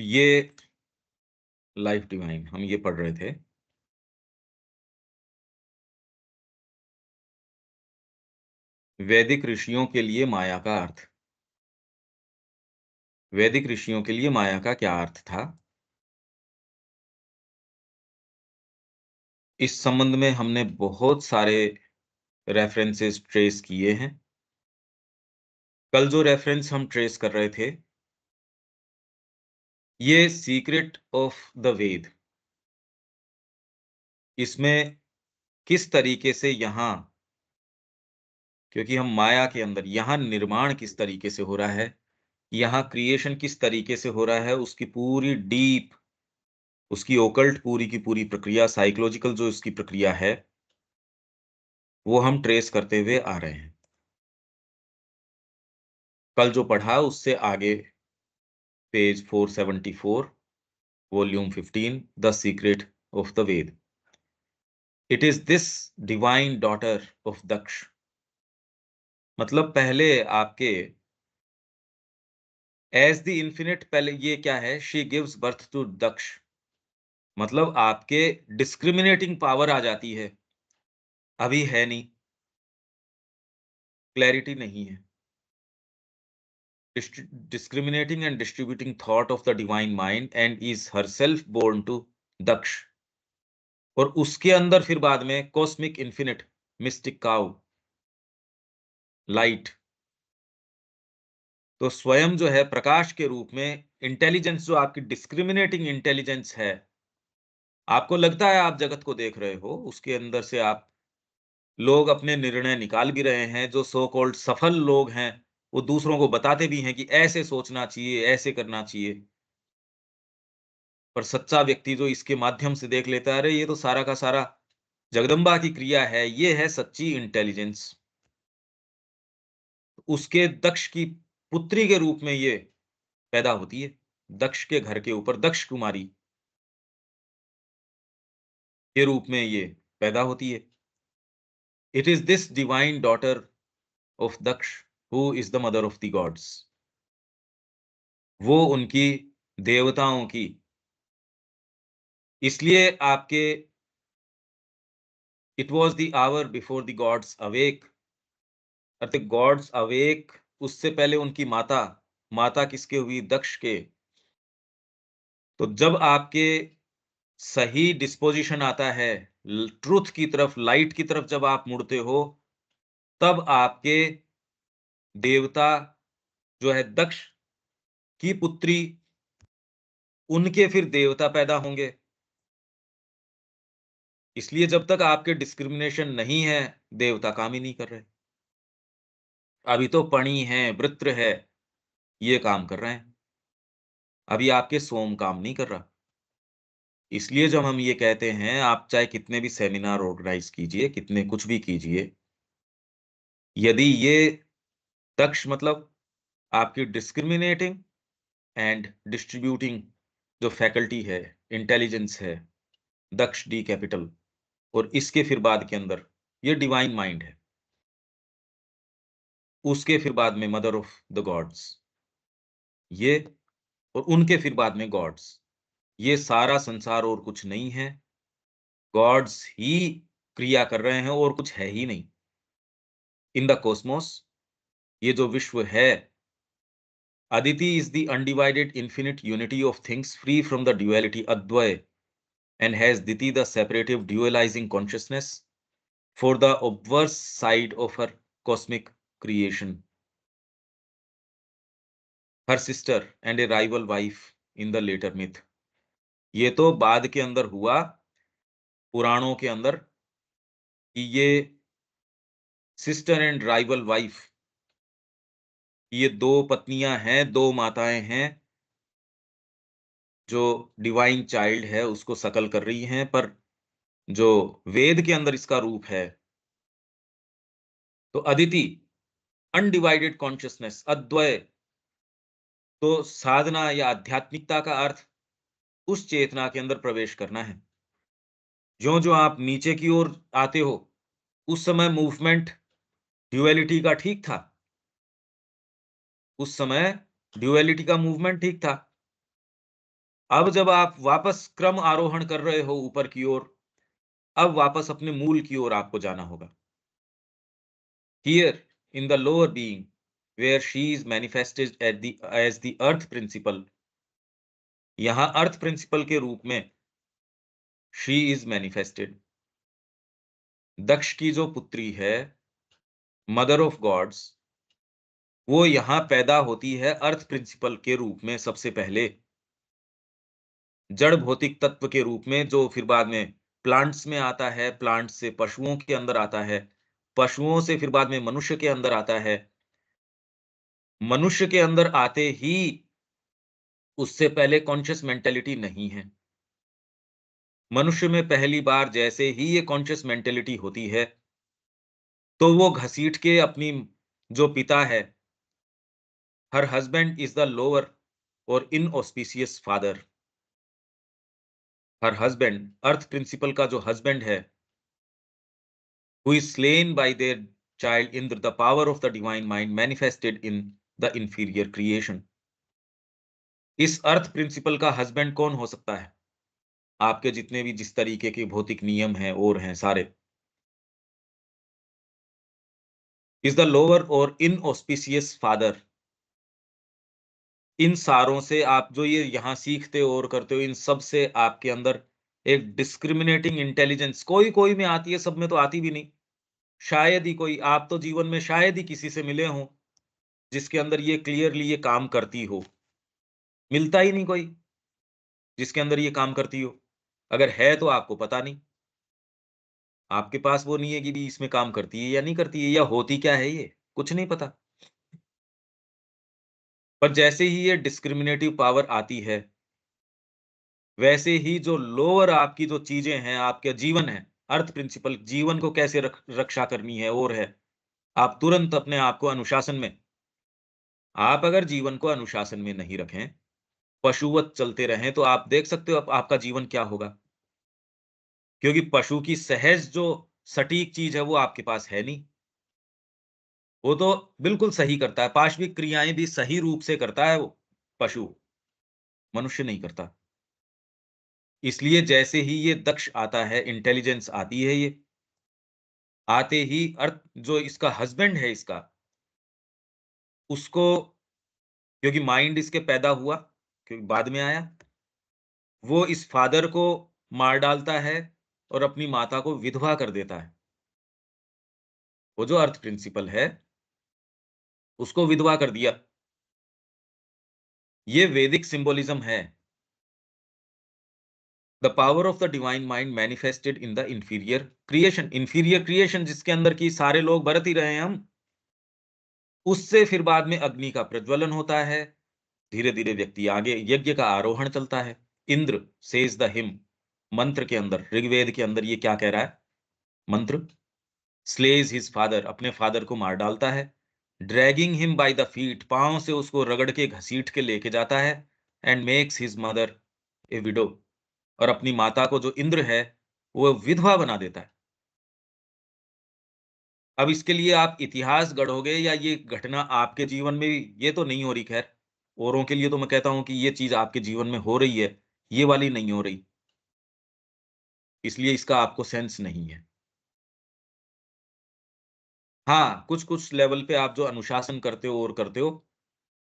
ये life divine हम ये पढ़ रहे थे। वैदिक ऋषियों के लिए माया का अर्थ। वैदिक ऋषियों के लिए माया का क्या अर्थ था? इस संबंध में हमने बहुत सारे रेफरेंसेस ट्रेस किए हैं। कल जो रेफरेंस हम ट्रेस कर रहे थे, ये सीक्रेट ऑफ द वेद। इसमें किस तरीके से यहाँ, क्योंकि हम माया के अंदर, यहाँ निर्माण किस तरीके से हो रहा है, यहाँ क्रिएशन किस तरीके से हो रहा है, उसकी पूरी डीप, उसकी ओकल्ट पूरी की पूरी प्रक्रिया, साइकोलॉजिकल जो इसकी प्रक्रिया है, वो हम ट्रेस करते हुए आ रहे हैं। कल जो पढ़ा उससे आगे page 474, volume 15, the secret of the Veda. It is this divine daughter of Daksha. मतलब पहले आपके एज द इन्फिनिट, पहले ये क्या है, शी गिव्स बर्थ टू दक्ष। मतलब आपके डिस्क्रिमिनेटिंग पावर आ जाती है। अभी है नहीं, क्लैरिटी नहीं है। Discriminating and distributing thought of the divine mind and is herself born to दक्ष। और उसके अंदर फिर बाद में cosmic infinite mistake cow light. तो स्वयं जो है प्रकाश के रूप में इंटेलिजेंस, जो आपकी डिस्क्रिमिनेटिंग इंटेलिजेंस है, आपको लगता है आप जगत को देख रहे हो, उसके अंदर से आप लोग अपने निर्णय निकाल भी रहे हैं। जो सो कॉल्ड सफल लोग हैं, वो दूसरों को बताते भी हैं कि ऐसे सोचना चाहिए, ऐसे करना चाहिए। पर सच्चा व्यक्ति जो इसके माध्यम से देख लेता है, अरे ये तो सारा का सारा जगदम्बा की क्रिया है, ये है सच्ची इंटेलिजेंस। उसके दक्ष की पुत्री के रूप में ये पैदा होती है। दक्ष के घर के ऊपर दक्ष कुमारी के रूप में ये पैदा होती है। It is this divine daughter of Daksha who is the mother of the gods. वो उनकी देवताओं की, इसलिए आपके it was the hour before the gods awake. अर्थात गॉड्स अवेक, उससे पहले उनकी माता, माता किसके हुई, दक्ष के। तो जब आपके सही डिस्पोजिशन आता है, ट्रुथ की तरफ, लाइट की तरफ जब आप मुड़ते हो, तब आपके देवता जो है दक्ष की पुत्री, उनके फिर देवता पैदा होंगे। इसलिए जब तक आपके डिस्क्रिमिनेशन नहीं है, देवता काम ही नहीं कर रहे। अभी तो पणि है, वृत्र है, ये काम कर रहे हैं। अभी आपके सोम काम नहीं कर रहा। इसलिए जब हम ये कहते हैं, आप चाहे कितने भी सेमिनार ऑर्गेनाइज कीजिए, कितने कुछ भी कीजिए, यदि ये दक्ष मतलब आपकी डिस्क्रिमिनेटिंग एंड डिस्ट्रीब्यूटिंग जो फैकल्टी है, इंटेलिजेंस है, दक्ष डी कैपिटल, और इसके फिर बाद के अंदर ये डिवाइन माइंड है, उसके फिर बाद में मदर ऑफ द गॉड्स ये, और उनके फिर बाद में गॉड्स। ये सारा संसार और कुछ नहीं है, गॉड्स ही क्रिया कर रहे हैं, और कुछ है ही नहीं इन द कॉस्मोस। ये जो विश्व है, Aditi is the undivided infinite unity of things free from the duality Advaya, and has Diti the separative dualizing consciousness for the obverse side of her cosmic creation. Her sister and a rival wife in the later myth. ये तो बाद के अंदर हुआ, पुराणों के अंदर, कि ये सिस्टर एंड राइवल वाइफ, ये दो पत्नियां हैं, दो माताएं हैं, जो डिवाइन चाइल्ड है उसको सकल कर रही हैं। पर जो वेद के अंदर इसका रूप है, तो अदिति, अनडिवाइडेड कॉन्शियसनेस, अद्वय। तो साधना या आध्यात्मिकता का अर्थ उस चेतना के अंदर प्रवेश करना है। ज्यो जो आप नीचे की ओर आते हो, उस समय मूवमेंट ड्युअलिटी का ठीक था, उस समय ड्युअलिटी का मूवमेंट ठीक था। अब जब आप वापस क्रम आरोहण कर रहे हो ऊपर की ओर, अब वापस अपने मूल की ओर आपको जाना होगा। Here, in the lower being, where she is manifested as the earth principle, यहाँ अर्थ प्रिंसिपल के रूप में शी इज मैनिफेस्टेड। दक्ष की जो पुत्री है, मदर ऑफ गॉड्स, वो यहाँ पैदा होती है अर्थ प्रिंसिपल के रूप में सबसे पहले, जड़ भौतिक तत्व के रूप में, जो फिर बाद में प्लांट्स में आता है, प्लांट्स से पशुओं के अंदर आता है, पशुओं से फिर बाद में मनुष्य के अंदर आता है, मनुष्य के अंदर आते ही उससे पहले कॉन्शियस मेंटेलिटी नहीं है। मनुष्य में पहली बार जैसे ही ये कॉन्शियस मेंटेलिटी होती है, तो वो घसीट के अपनी जो पिता है, her husband is the lower और इनऑस्पिशियस फादर। हर हस्बैंड, अर्थ प्रिंसिपल का जो हस्बैंड है, who is slain bye their child Indra, the power of the divine mind manifested in the inferior creation. इस अर्थ प्रिंसिपल का हस्बैंड कौन हो सकता है? आपके जितने भी जिस तरीके के भौतिक नियम हैं और हैं सारे, इज द लोअर और इनऑस्पिशियस फादर। इन सारों से आप जो ये यहाँ सीखते हो और करते हो, इन सब से आपके अंदर एक डिस्क्रिमिनेटिंग इंटेलिजेंस कोई कोई में आती है, सब में तो आती भी नहीं। शायद ही कोई, आप तो जीवन में शायद ही किसी से मिले हो जिसके अंदर ये क्लियरली ये काम करती हो। मिलता ही नहीं कोई जिसके अंदर ये काम करती हो। अगर है तो आपको पता नहीं, आपके पास वो नहीं है कि भी इसमें काम करती है या नहीं करती है, या होती क्या है ये कुछ नहीं पता। पर जैसे ही ये डिस्क्रिमिनेटिव पावर आती है, वैसे ही जो लोअर आपकी जो चीजें हैं, आपका जीवन है, अर्थ प्रिंसिपल, जीवन को कैसे रक्षा करनी है और है, आप तुरंत अपने आप को अनुशासन में, आप अगर जीवन को अनुशासन में नहीं रखें, पशुवत चलते रहें, तो आप देख सकते हो आपका जीवन क्या होगा। क्योंकि पशु की सहज जो सटीक चीज है वो आपके पास है नहीं। वो तो बिल्कुल सही करता है, पाशविक क्रियाएं भी सही रूप से करता है वो पशु, मनुष्य नहीं करता। इसलिए जैसे ही ये दक्ष आता है, इंटेलिजेंस आती है, ये आते ही अर्थ जो इसका हस्बैंड है इसका, उसको, क्योंकि माइंड इसके पैदा हुआ, क्योंकि बाद में आया, वो इस फादर को मार डालता है और अपनी माता को विधवा कर देता है। वो जो अर्थ प्रिंसिपल है, उसको विधवा कर दिया। ये वैदिक सिंबोलिज्म है। The power of the divine mind manifested in the inferior creation. Inferior creation जिसके अंदर की सारे लोग बरत ही रहे हैं हम, उससे फिर बाद में अग्नि का प्रज्वलन होता है। धीरे-धीरे व्यक्ति आगे, यज्ञ का आरोहण चलता है। इंद्र सेज द हिम, मंत्र के अंदर, ऋग्वेद के अंदर ये क्या कह रहा है? मंत्र, स्लेज हिज फादर, अपने फादर को मार डालता है। Dragging him by the feet, पांव से उसको रगड़ के घसीट के लेके जाता है। And makes his mother A window, और अपनी माता को जो इंद्र है, वो विधवा बना देता है। अब इसके लिए आप इतिहास गढ़ोगे या ये घटना आपके जीवन में भी, ये तो नहीं हो रही खैर। औरों के लिए तो मैं कहता हूँ कि ये चीज़ आपके जीवन में हो रही है, ये वाली नहीं हो रही। इसलिए इसका आपको सेंस नहीं है। हाँ, कुछ-कुछ लेवल पे आप जो अनुशासन करते हो और करते हो,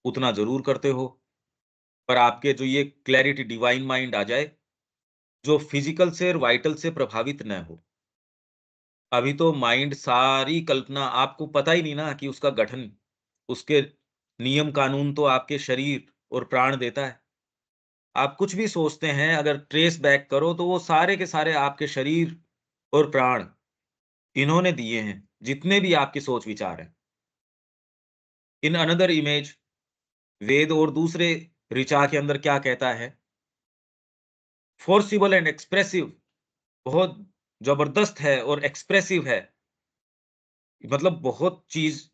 उतना ज़रूर करते हो। पर आपके जो ये क्लैरिटी डिवाइन माइंड आ जाए, जो फिज़िकल से और वाइटल से प्रभावित न हो। अभी तो माइंड सारी कल्पना, आपको पता ही नहीं ना कि उसका गठन, उसके नियम कानून तो आपके शरीर और प्राण देता है। आप कुछ भी सोचते हैं, अगर ट्रेस बैक करो तो वो सारे के सारे आपके शरीर और प्राण इन्होंने दिए हैं, जितने भी आपके सोच विचार हैं। इन अनदर इमेज, वेद और दूसरे ऋचा के अंदर क्या कहता है? फोर्सिबल एंड एक्सप्रेसिव, बहुत जबरदस्त है और एक्सप्रेसिव है। मतलब बहुत चीज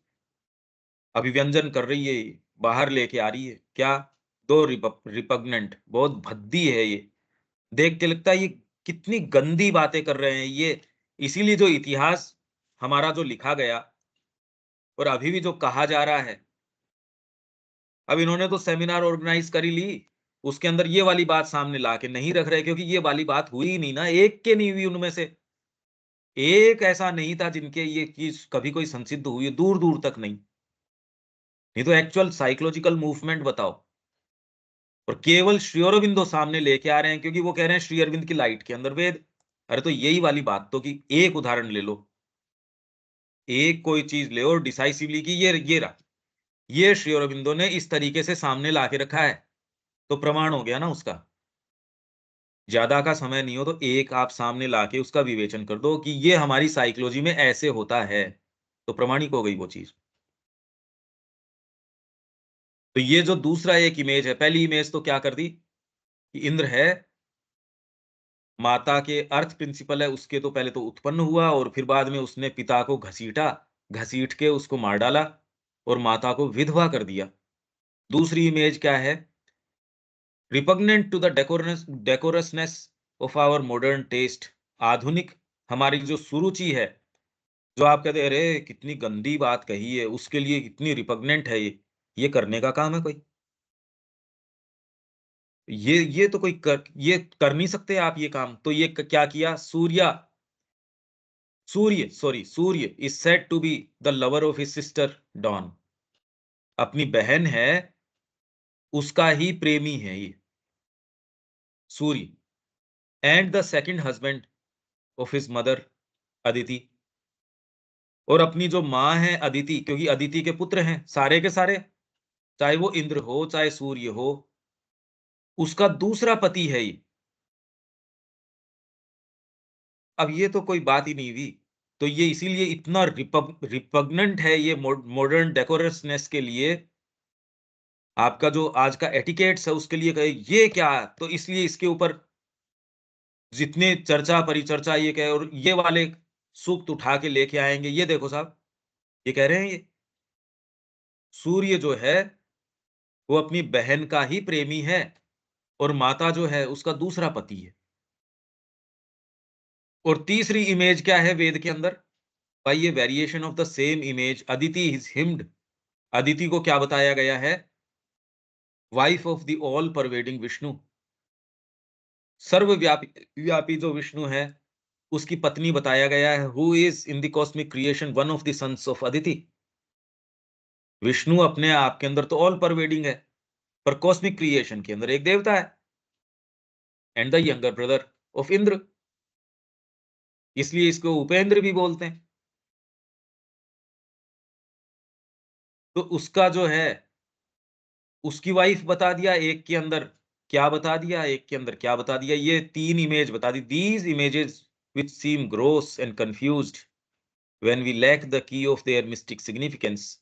अभिव्यंजन कर रही है ये, बाहर लेके आ रही है। क्या? दो रिपग्नेंट, बहुत भद्दी है ये। देख के लगता है ये कितनी गंदी बातें कर रहे हैं ये। इसीलिए जो इतिहास हमारा जो लिखा गया और अभी भी जो कहा जा रहा है, अब इन्होंने तो सेमिनार ऑर्गेनाइज कर ही ली। उसके अंदर ये वाली बात सामने ला के नहीं रख रहे, क्योंकि ये वाली बात हुई ही नहीं ना, एक के नहीं हुई उनमें से। एक ऐसा नहीं था जिनके ये चीज़ कभी कोई संसिद्ध हुई है, दूर-दूर तक नहीं। नहीं तो एक्चुअल साइकोलॉजिकल मूवमेंट बताओ। और केवल श्री अरबिंदो सामने लेके आ रहे हैं, क्योंकि वो कह रहे हैं श्री अरविंद की लाइट के अंदर वेद। अरे तो यही वाली बात तो, कि एक उदाहरण ले लो, एक कोई चीज़ ले और डिसाइसिवली कि ये रहा, ये श्री अरबिंदो ने इस तरीके से सामने ला के रखा है, तो प्रमाण हो गया ना उसका। ज़्यादा का समय नहीं हो तो एक आप सामने लाके उसका विवेचन कर दो कि ये हमारी साइकोलॉजी में ऐसे होता है, तो प्रमाणिक हो गई वो चीज़। तो ये जो दूसरा एक इमेज है, पहली इमेज तो क्या कर दी कि इंद्र है, माता के अर्थ प्रिंसिपल है, उसके तो पहले तो उत्पन्न हुआ और फिर बाद में उसने पिता को घसीटा, घसीट के उसको मार डाला और माता को विधवा कर दिया। दूसरी इमेज क्या है? Repugnant to the decorousness of our modern taste. आधुनिक हमारी जो सुरुचि है, जो आप कहते हैं, अरे कितनी गंदी बात कही है, उसके लिए कितनी रिपग्नेंट है ये करने का काम है कोई? ये तो कोई ये कर नहीं सकते आप ये काम। तो ये क्या किया? Surya is said to be the lover of his sister dawn. अपनी बहन है, उसका ही प्रेमी है ये Surya. And the second husband of his mother Aditi. और अपनी जो माँ है अदिति, क्योंकि अदिति के पुत्र हैं सारे के सारे, चाहे वो इंद्र हो चाहे सूर्य हो, उसका दूसरा पति है ये। अब ये तो कोई बात ही नहीं हुई। तो ये इसीलिए इतना रिपग्नेंट है ये मॉडर्न डेकोरसनेस के लिए, आपका जो आज का एटिकेट्स है उसके लिए कहे ये क्या, तो इसलिए इसके ऊपर जितने चर्चा परिचर्चा ये कहे, और ये वाले सूक्त उठा के लेके आएंगे। ये देखो साहब, ये कह रहे हैं ये सूर्य जो है वो अपनी बहन का ही प्रेमी है, और माता जो है उसका दूसरा पति है। और तीसरी इमेज क्या है वेद के अंदर? भाई ये variation of the same image, Aditi is hymned. Aditi को क्या बताया गया है? Wife of the all pervading Vishnu. सर्वव्यापी व्यापी जो विष्णु है, उसकी पत्नी बताया गया है। Who is in the cosmic creation one of the sons of Aditi. Vishnu अपने आप के अंदर तो ऑल परवेडिंग है, पर कॉस्मिक क्रिएशन के अंदर एक देवता है, and the younger brother of Indra. इसलिए इसको उपेंद्र भी बोलते हैं। तो उसका जो है, उसकी वाइफ बता दिया एक के अंदर, क्या बता दिया एक के अंदर, क्या बता दिया, ये तीन इमेज बता दी। These images which seem gross and confused when we lack the key of their mystic significance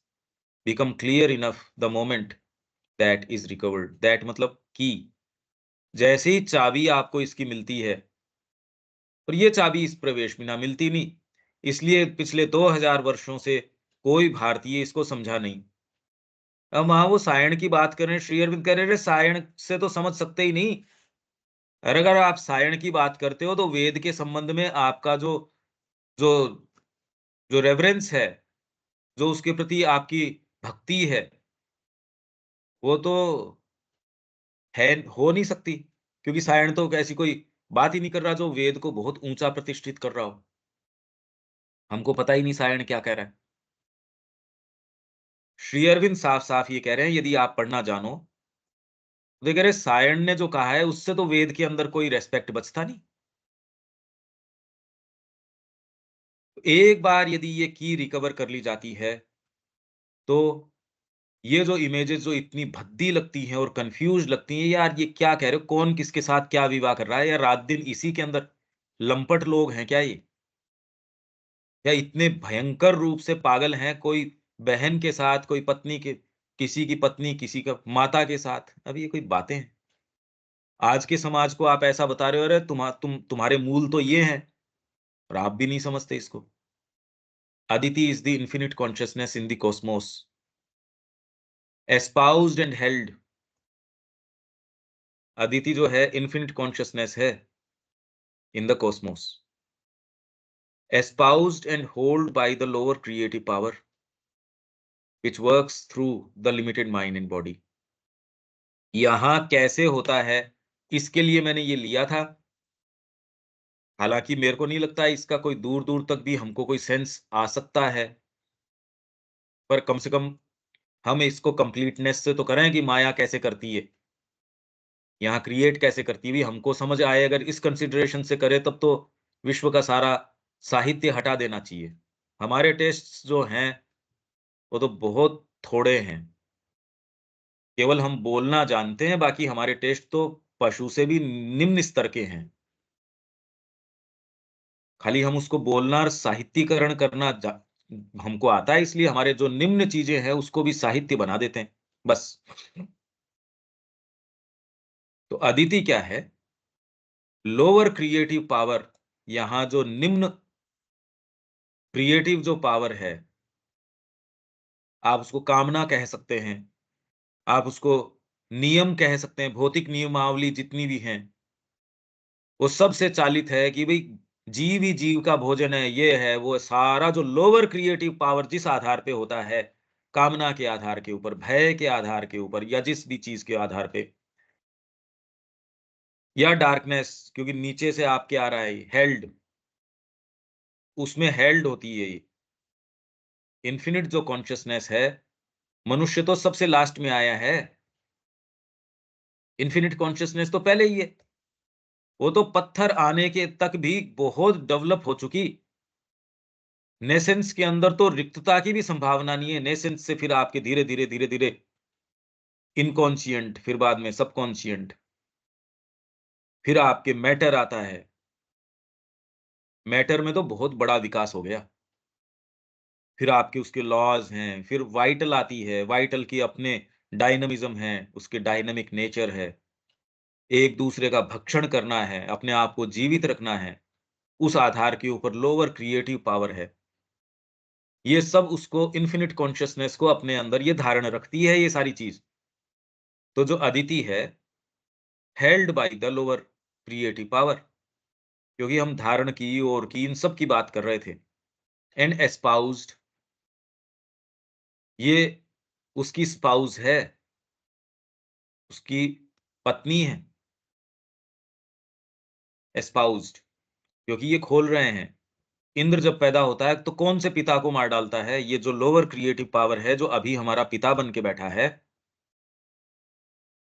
become clear enough the moment that is recovered। that मतलब की, जैसे ही चाबी आपको इसकी मिलती है, और ये चाबी इस प्रवेश बिना मिलती नहीं, इसलिए पिछले 2000 वर्षों से कोई भारतीय इसको समझा नहीं। अब वहां वो सायण की बात कर रहे हैं, श्री अरविंद कह रहे हैं सायण से तो समझ सकते ही नहीं। और अगर आप सायण की बात करते हो तो वेद के संबंध में आपका जो जो जो रेवरेंस है, जो उसके प्रति आपकी भक्ति है, वो तो है, हो नहीं सकती। क्योंकि सायण तो ऐसी कोई बात ही नहीं कर रहा जो वेद को बहुत ऊंचा प्रतिष्ठित कर रहा हो। हमको पता ही नहीं सायण क्या कह रहा है। श्री अरविंद साफ साफ ये कह रहे हैं, यदि आप पढ़ना जानो तो ये कह रहे सायण ने जो कहा है उससे तो वेद के अंदर कोई रेस्पेक्ट बचता नहीं। एक बार यदि ये की रिकवर कर ली जाती है, तो ये जो इमेजेस जो इतनी भद्दी लगती हैं और कंफ्यूज लगती हैं, यार ये क्या कह रहे हो, कौन किसके साथ क्या विवाह कर रहा है, या रात दिन इसी के अंदर लंपट लोग हैं क्या ये, या इतने भयंकर रूप से पागल हैं, कोई बहन के साथ, कोई पत्नी के, किसी की पत्नी किसी का माता के साथ। अब ये कोई बातें हैं? आज के समाज को आप ऐसा बता रहे हो, अरे तुम्हारे मूल तो ये हैं, और आप भी नहीं समझते इसको। Aditi is the infinite consciousness in the Cosmos, espoused and held। Aditi जो है इन्फिनिट कॉन्शियसनेस है in the Cosmos, espoused and held by the lower creative power which works through the limited mind and body। यहाँ कैसे होता है, इसके लिए मैंने ये लिया था। हालाँकि मेरे को नहीं लगता इसका कोई दूर-दूर तक भी हमको कोई सेंस आ सकता है, पर कम से कम हम इसको कंप्लीटनेस से तो करें कि माया कैसे करती है, यहाँ क्रिएट कैसे करती है, भी हमको समझ आए। अगर इस कंसिडरेशन से करें तब तो विश्व का सारा साहित्य हटा देना चाहिए। हमारे टेस्ट्स जो हैं, वो तो बहुत थोड़े हैं। केवल हम बोलना जानते हैं, बाकी हमारे टेस्ट तो पशु से भी निम्न स्तर के हैं। खाली हम उसको बोलना और साहित्यीकरण करना हमको आता है, इसलिए हमारे जो निम्न चीज़ें हैं, उसको भी साहित्य बना देते हैं, बस। तो अदिति क्या है? लोअर क्रिएटिव पावर, यहाँ जो निम्न क्रिएटिव जो पावर है, आप उसको कामना कह सकते हैं, आप उसको नियम कह सकते हैं, भौतिक नियमावली जितनी भी हैं, वो सबसे चालित है कि भई जीव ही जीव का भोजन है, ये है, वो है। सारा जो लोअर क्रिएटिव पावर जिस आधार पे होता है, कामना के आधार के ऊपर, भय के आधार के ऊपर या जिस भी चीज़ के आधार पे, या डार्कनेस, क्योंकि नीचे से आपके आ रहा है हेल्ड, उसमें हेल्ड होती है ये। इन्फिनिट जो कॉन्शसनेस है, मनुष्य तो सबसे लास्ट में आया है। इन्फिनिट कॉन्शसनेस तो पहले ही है। वो तो पत्थर आने के तक भी बहुत डेवलप हो चुकी। नेसेंस के अंदर तो रिक्तता की भी संभावना नहीं है। नेसेंस से फिर आपके धीरे-धीरे, धीरे-धीरे इनकॉन्शिएंट, फिर बाद में सबकॉन्शिएंट, फिर आपके मैटर आता है। मैटर में तो बहुत बड़ा विकास हो गया। फिर आपके उसके लॉज़ हैं, फिर वाइटल आती है, वाइटल की अपने डायनामिज़्म है, उसके डायनामिक नेचर है। एक-दूसरे का भक्षण करना है, अपने आप को जीवित रखना है, उस आधार के ऊपर लोअर क्रिएटिव पावर है। ये सब उसको इन्फिनिट कॉन्शसनेस को अपने अंदर ये धारण रखती है ये सारी चीज़। तो जो अदिति है, held by the lower creative power, क्योंकि हम धारण की और की इन सब की बात कर रहे थे। एंड एस्पाउस्ड, ये उसकी स्पाउस है, उसकी पत्नी है, एस्पाउस्ड, क्योंकि ये खोल रहे हैं। इंद्र जब पैदा होता है तो कौन से पिता को मार डालता है? ये जो लोअर क्रिएटिव पावर है, जो अभी हमारा पिता बन के बैठा है,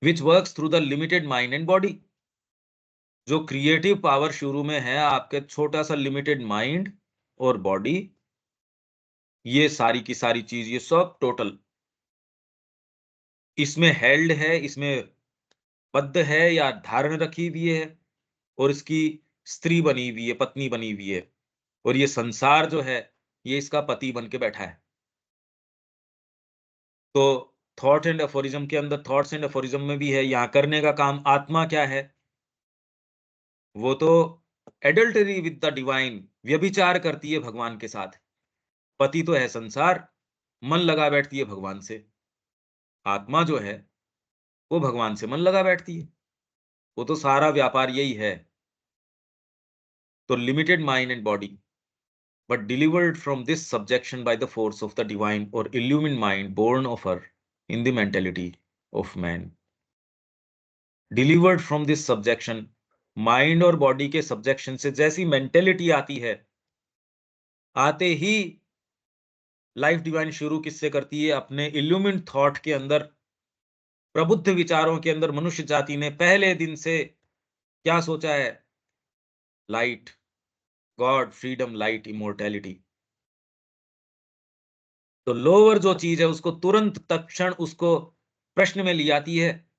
which works through the limited mind and body. जो क्रिएटिव पावर शुरू में है आपके छोटा-सा लिमिटेड माइंड और बॉडी, ये सारी की सारी चीज़, ये सब टोटल इसमें हेल्ड है, इसमें बद्ध है या धारण रखी हुई है, और इसकी स्त्री बनी हुई है, पत्नी बनी हुई है, और ये संसार जो है, ये इसका पति बन के बैठा है। तो थॉट एंड एफोरिज्म के अंदर, थॉट्स एंड एफोरिज्म में भी है, यहाँ करने का काम आत्मा क्या है? वो तो एडल्टरी विद द डिवाइन, व्यभिचार करती है भगवान के साथ। पति तो है संसार, मन लगा बैठती है भगवान से। आत्मा जो है, वो भगवान से मन लगा बैठती है। वो तो सारा व्यापार यही है। तो limited mind and body, but delivered from this subjection by the force of the divine or illumined mind born of her in the mentality of man. Delivered from this subjection, mind और body के subjection से जैसी mentality आती है, आते ही life divine शुरू किससे करती है? अपने इल्यूमिन थॉट के अंदर, प्रबुद्ध विचारों के अंदर मनुष्य जाति ने पहले दिन से क्या सोचा है? Light, God, freedom, light, immortality. तो लोअर जो चीज है उसको तुरंत तत्क्षण उसको प्रश्न में ली आती है।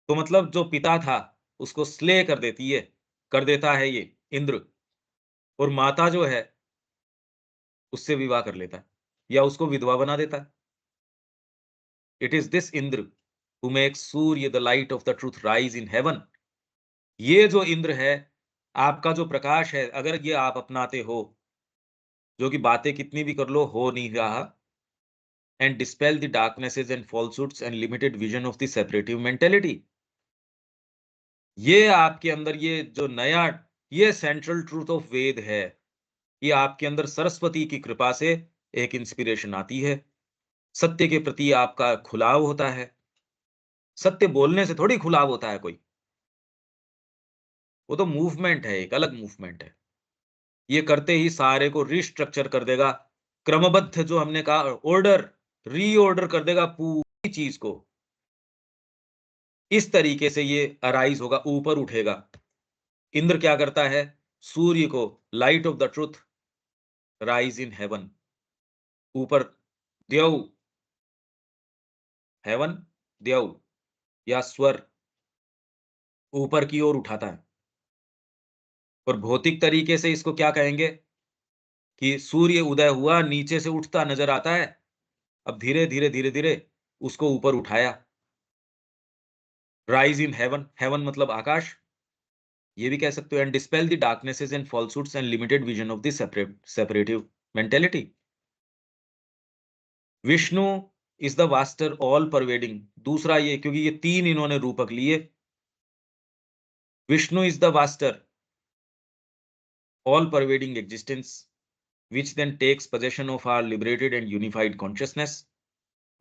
तो मतलब जो पिता था, उसको स्ले कर देती है, कर देता है ये इंद्र, और माता जो है, उससे विवाह कर लेता है या उसको विधवा बना देता है। It is this Indra who makes Surya the light of the truth rise in heaven. ये जो इंद्र है, आपका जो प्रकाश है, अगर ये आप अपनाते हो, जो कि बातें कितनी भी कर लो हो नहीं रहा, and dispel the darknesses and falsehoods and limited vision of the separative mentality, ये आपके अंदर ये जो नया, ये सेंट्रल ट्रूथ ऑफ वेद है। ये आपके अंदर सरस्वती की कृपा से एक इंस्पिरेशन आती है। सत्य के प्रति आपका खुलाव होता है। सत्य बोलने से थोड़ी खुलाव होता है कोई। वो तो मूवमेंट है, एक अलग मूवमेंट है। ये करते ही सारे को रिस्ट्रक्चर कर देगा, क्रमबद्ध जो हमने कहा ऑर्डर, रीऑर्डर कर देगा पूरी चीज को। इस तरीके से ये अराइज होगा, ऊपर उठेगा। इंद्र क्या करता है? सूर्य को, light of the truth rise in heaven, ऊपर देव, हेवन, देव या स्वर, ऊपर की ओर उठाता है। और भौतिक तरीके से इसको क्या कहेंगे कि सूर्य उदय हुआ, नीचे से उठता नजर आता है, अब धीरे धीरे धीरे धीरे उसको ऊपर उठाया। राइज इन हेवन, हेवन मतलब आकाश, ये भी कह सकते हो। And dispel the darknesses and falsehoods and limited vision of the separative mentality. Vishnu is the vaster all pervading, दूसरा ये, क्योंकि ये तीन इन्होंने रूपक लिए। Vishnu is the vaster all pervading existence which then takes possession of our liberated and unified consciousness,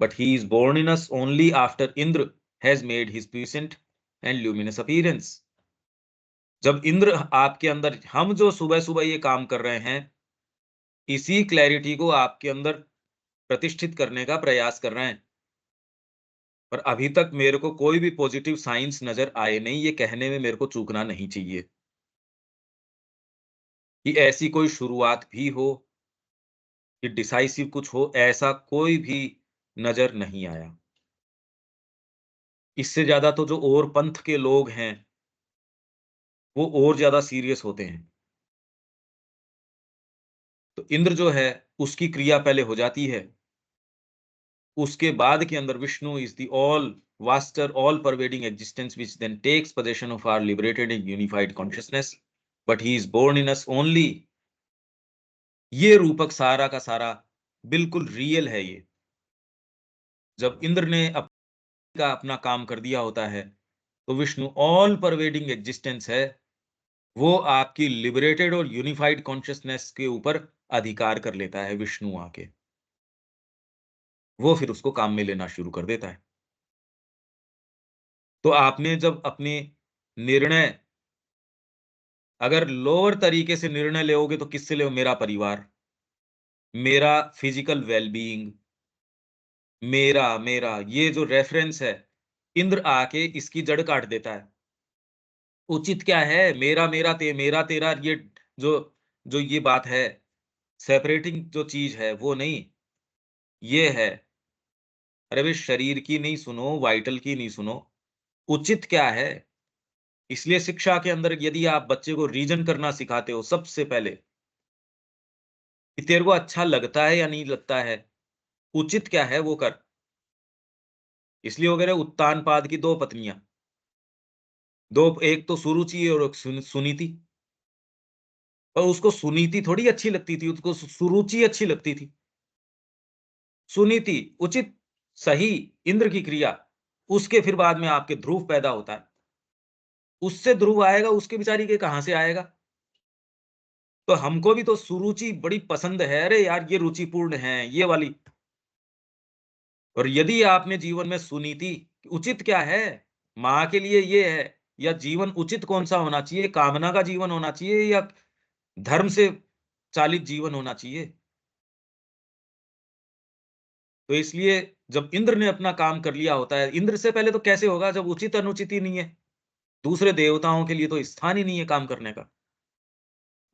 but he is born in us only after Indra has made his puissant and luminous appearance. जब इंद्र आपके अंदर, हम जो सुबह सुबह ये काम कर रहे हैं, इसी क्लैरिटी को आपके अंदर प्रतिष्ठित करने का प्रयास कर रहे हैं। पर अभी तक मेरे को कोई भी पॉजिटिव साइंस नजर आए नहीं, ये कहने में मेरे को चूकना नहीं चाहिए कि ऐसी कोई शुरुआत भी हो, कि डिसाइसिव कुछ हो, ऐसा कोई भी नजर नहीं आया। इससे ज्यादा तो जो और पंथ के लोग हैं, वो और ज्यादा सीरियस होते हैं। तो इंद्र जो है, उसकी क्रिया पहले हो जाती है, उसके बाद के अंदर Vishnu is the all vaster all pervading existence which then takes possession of our liberated and unified consciousness, but he is born in us only. ये रूपक सारा का सारा बिल्कुल रियल है। ये जब इंद्र ने अपना काम कर दिया होता है, तो विष्णु ऑल परवेडिंग एग्जिस्टेंस है, वो आपकी लिबरेटेड और यूनिफाइड कॉन्शियसनेस के ऊपर अधिकार कर लेता है। विष्णु आके वो फिर उसको काम में लेना शुरू कर देता है। तो आपने जब अपने निर्णय, अगर लोअर तरीके से निर्णय लोगे तो किससे लो? मेरा परिवार, मेरा फिजिकल वेलबीइंग, मेरा मेरा ये जो रेफरेंस है, इंद्र आके इसकी जड़ काट देता है। उचित क्या है? मेरा मेरा मेरा तेरा, ये जो जो ये बात है, सेपरेटिंग जो चीज है वो नहीं, ये है। अरे भाई, शरीर की नहीं सुनो, वाइटल की नहीं सुनो, उचित क्या है? इसलिए शिक्षा के अंदर यदि आप बच्चे को रीजन करना सिखाते हो, सबसे पहले कि तेरे को अच्छा लगता है या नहीं लगता है, उचित क्या है वो कर। इसलिए वगैरह उत्तानपाद की दो पत्नियां, दो, एक तो सुरुचि और एक सुनीति। और उसको सुनीति थोड़ी अच्छी लगती थी, उसको सुरुचि अच्छी लगती थी। सुनीति उचित, सही, इंद्र की क्रिया, उसके फिर बाद में आपके ध्रुव पैदा होता है। उससे ध्रुव आएगा, उसके बेचारी के कहां से आएगा? तो हमको भी तो सुरुचि बड़ी पसंद है, अरे यार ये रुचिपूर्ण है ये वाली। और यदि आपने जीवन में सुनीति, उचित क्या है, माँ के लिए ये है, या जीवन उचित कौन सा होना चाहिए, कामना का जीवन होना चाहिए या धर्म से चालित जीवन होना चाहिए? तो इसलिए जब इंद्र ने अपना काम कर लिया होता है, इंद्र से पहले तो कैसे होगा जब उचित अनुचित ही नहीं है? दूसरे देवताओं के लिए तो स्थान ही नहीं है काम करने का।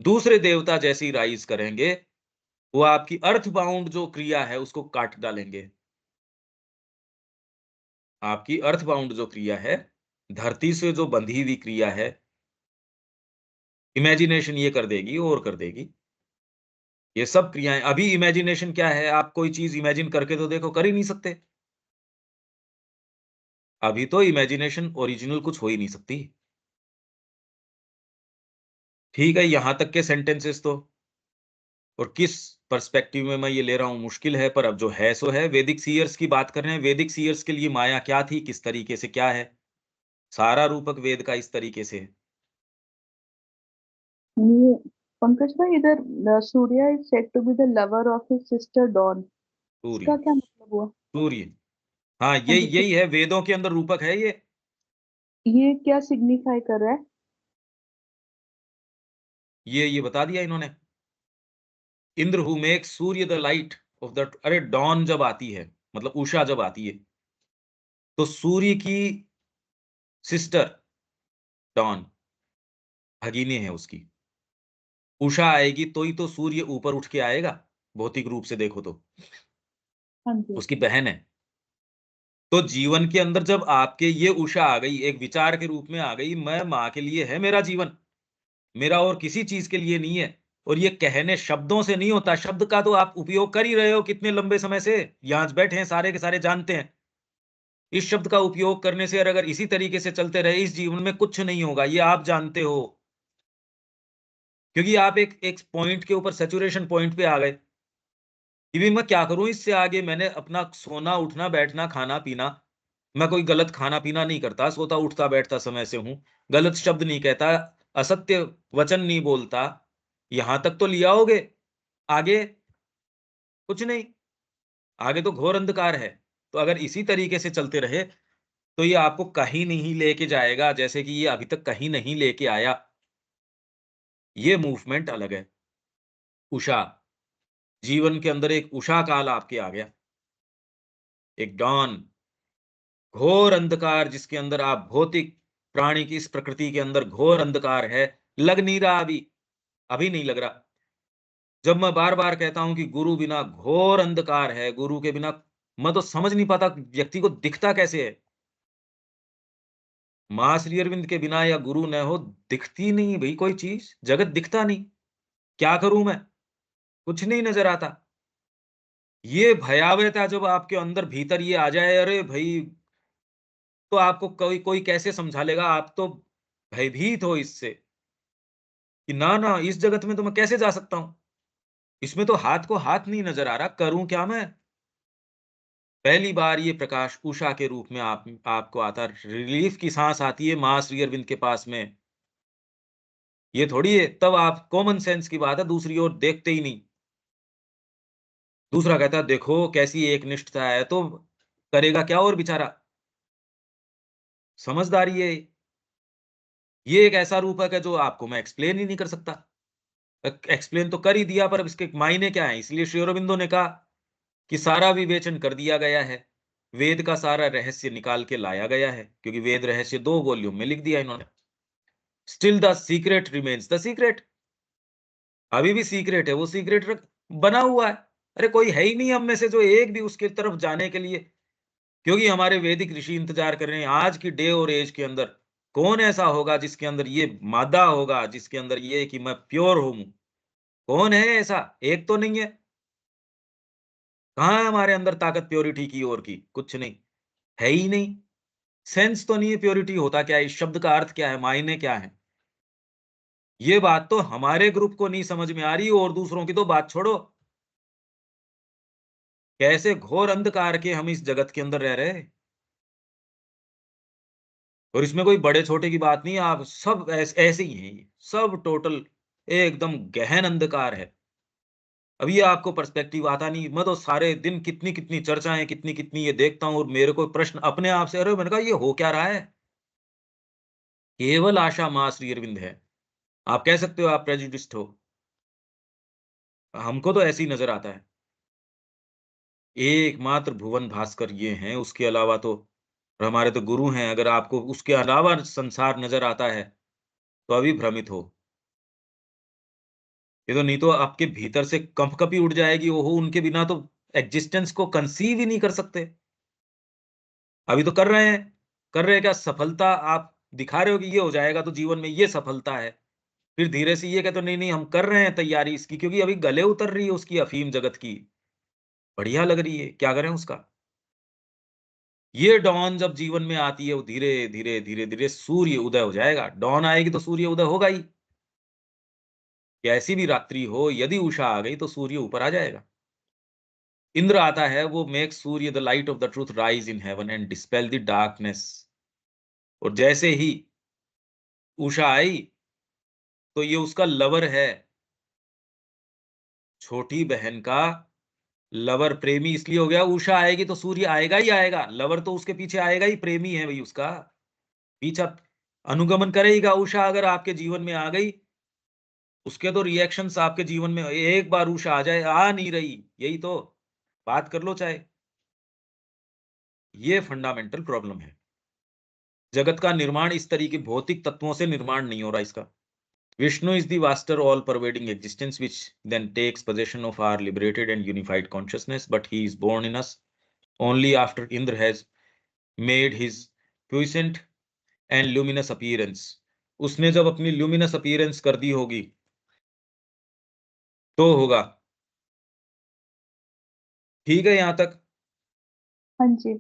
दूसरे देवता जैसे ही राइज करेंगे, वो आपकी अर्थ बाउंड जो क्रिया है उसको काट डालेंगे। आपकी अर्थ बाउंड जो क्रिया है, धरती से जो बंधी हुई क्रिया है, इमेजिनेशन ये कर देगी और कर देगी। ये सब क्रियाएं, अभी इमेजिनेशन क्या है? आप कोई चीज इमेजिन करके तो देखो, कर ही नहीं सकते। अभी तो इमेजिनेशन ओरिजिनल कुछ हो ही नहीं सकती। ठीक है, यहां तक के सेंटेंसेस तो, और किस पर्सपेक्टिव में मैं ये ले रहा हूं मुश्किल है, पर अब जो है सो है। वैदिक सीयर्स की बात कर रहे हैं, वैदिक सीयर्स के लिए माया क्या थी, किस तरीके से क्या है, सारा रूपक वेद का इस तरीके से है। ये पंकज भाई, इधर Surya is said to be the lover of his sister dawn, Surya, इसका क्या मतलब हुआ? सूर्य, हाँ, हाँ यही जी, यही है, वेदों के अंदर रूपक है ये। ये क्या सिग्निफाई कर रहा है? ये बता दिया इन्होंने। Indra who make Surya the light of the, अरे डॉन जब आती है, मतलब उषा जब आती है, तो सूर्य की सिस्टर डॉन, भगिनी है उसकी, उषा आएगी तो ही तो सूर्य ऊपर उठ के आएगा, भौतिक रूप से देखो तो, हाँ जी। उसकी बहन है। तो जीवन के अंदर जब आपके ये उषा आ गई, एक विचार के रूप में आ गई, मैं माँ के लिए है मेरा जीवन, मेरा और किसी चीज के लिए नहीं है। और ये कहने शब्दों से नहीं होता, शब्द का तो आप उपयोग कर ही रहे हो कितने लंबे समय से, यहां बैठे हैं सारे के सारे जानते हैं। इस शब्द का उपयोग करने से और अगर इसी तरीके से चलते रहे इस जीवन में कुछ नहीं होगा, ये आप जानते हो। क्योंकि आप एक एक पॉइंट के ऊपर, सैचुरेशन पॉइंट पे आ गए कि भी मैं क्या करूं इससे आगे, मैंने अपना सोना उठना बैठना खाना पीना, मैं कोई गलत खाना पीना नहीं करता, सोता उठता बैठता समय से हूं, गलत शब्द नहीं कहता, असत्य वचन नहीं बोलता, यहां तक तो लिया होगे, आगे कुछ नहीं, आगे तो घोर अंधकार है। तो अगर इसी तरीके से चलते रहे तो ये आपको कहीं नहीं लेके जाएगा, जैसे कि ये अभी तक कहीं नहीं लेके आया। ये मूवमेंट अलग है। उषा, जीवन के अंदर एक उषा काल आपके आ गया, एक डॉन, घोर अंधकार जिसके अंदर आप भौतिक प्राणी की इस प्रकृति के अंदर घोर अंधकार है, लग नहीं रहा अभी नहीं लग रहा। जब मैं बार बार कहता हूं कि गुरु बिना घोर अंधकार है, गुरु के बिना मैं तो समझ नहीं पाता व्यक्ति को दिखता कैसे है। मां श्री अरविंद के बिना या गुरु न हो, दिखती नहीं भाई कोई चीज, जगत दिखता नहीं। क्या करूं मैं, कुछ नहीं नजर आता। ये भयावहता जब आपके अंदर भीतर ये आ जाए, अरे भाई, तो आपको कोई कोई कैसे समझा लेगा, आप तो भयभीत हो इससे कि ना ना, इस जगत में तो मैं कैसे जा सकता हूं, इसमें तो हाथ को हाथ नहीं नजर आ रहा, करूं क्या मैं। पहली बार ये प्रकाश उषा के रूप में आपको आता, रिलीफ की सांस आती है मां श्री अरविंद के पास में। ये थोड़ी है तब आप, कॉमन सेंस की बात है, दूसरी ओर देखते ही नहीं। दूसरा कहता है देखो कैसी एक निष्ठता है, तो करेगा क्या और बेचारा, समझदारी है। ये एक ऐसा रूप है जो आपको मैं एक्सप्लेन ही नहीं कर सकता। एक्सप्लेन तो कर ही दिया, पर अब इसके मायने क्या है, इसलिए श्री अरबिंदो ने कहा कि सारा विवेचन कर दिया गया है, वेद का सारा रहस्य निकाल के लाया गया है, क्योंकि वेद रहस्य 2 वॉल्यूम में लिख दिया इन्होंने। Still the secret remains the secret, अभी भी सीक्रेट है, वो सीक्रेट बना हुआ है। अरे कोई है ही नहीं हम में से जो एक भी उसकी तरफ जाने के लिए, क्योंकि हमारे वैदिक ऋषि इंतजार कर रहे हैं आज की डे और एज के अंदर, कौन ऐसा होगा जिसके अंदर ये मादा होगा, जिसके अंदर ये कि मैं प्योर हूं। कौन है ऐसा, एक तो नहीं है। कहाँ है हमारे अंदर ताकत प्योरिटी की और की, कुछ नहीं, है ही नहीं। सेंस तो नहीं है प्योरिटी होता क्या है, इस शब्द का अर्थ क्या है, मायने क्या है। ये बात तो हमारे ग्रुप को नहीं समझ में आ रही, और दूसरों की तो बात छोड़ो। कैसे घोर अंधकार के हम इस जगत के अंदर रह रहे हैं। और इसमें कोई बड़े छोटे की बात नहीं है, आप सब ऐसे ही हैं, ये सब टोटल एकदम गहन अंधकार है। अभी आपको पर्सपेक्टिव आता नहीं, मैं तो सारे दिन कितनी कितनी चर्चाएं, कितनी कितनी ये देखता हूँ, और मेरे को प्रश्न अपने आप से, अरे मैंने कहा ये हो क्या रहा है। केवल आशा माँ श्री अरविंद है। आप कह सकते हो आप प्रेजुडिस्ट हो, हमको तो ऐसे ही नजर आता है। एकमात्र भुवन भास्कर ये हैं, उसके अलावा तो, और हमारे तो गुरु हैं, अगर आपको उसके अलावा संसार नजर आता है तो अभी भ्रमित हो। ये तो नहीं तो आपके भीतर से कंपकपी उड़ जाएगी, ओहो उनके बिना तो एग्जिस्टेंस को कंसीव ही नहीं कर सकते। अभी तो कर रहे हैं, कर रहे हैं क्या, सफलता आप दिखा रहे हो कि ये हो जाएगा तो जीवन में ये सफलता है, फिर धीरे से ये कहते हो नहीं नहीं हम कर रहे हैं तैयारी इसकी, क्योंकि अभी गले उतर रही है उसकी अफीम जगत की, बढ़िया लग रही है, क्या करें उसका। ये डॉन जब जीवन में आती है, वो धीरे धीरे धीरे धीरे सूर्य उदय हो जाएगा, डॉन आएगी तो सूर्य उदय होगा ही। कैसी भी रात्रि हो, यदि उषा आ गई तो सूर्य ऊपर आ जाएगा। इंद्र आता है, वो make Surya the light of the truth rise in heaven and dispel the darkness. और जैसे ही उषा आई तो ये उसका लवर है, छोटी बहन का लवर प्रेमी इसलिए हो गया, उषा आएगी तो सूर्य आएगा ही आएगा, लवर तो उसके पीछे आएगा ही, प्रेमी है भाई उसका, पीछा अनुगमन करेगा। उषा अगर आपके जीवन में आ गई, उसके तो रिएक्शंस आपके जीवन में, एक बार उषा आ जाए, आ नहीं रही, यही तो बात कर लो चाहे, ये फंडामेंटल प्रॉब्लम है। जगत का निर्माण इस तरीके भौतिक तत्वों से निर्माण नहीं हो रहा इसका। Vishnu is the vaster, all-pervading existence which then takes possession of our liberated and unified consciousness, but he is born in us only after Indra has made his puissant and luminous appearance. उसने जब अपनी luminous appearance कर दी होगी तो होगा। ठीक है यहां तक? हाँ जी।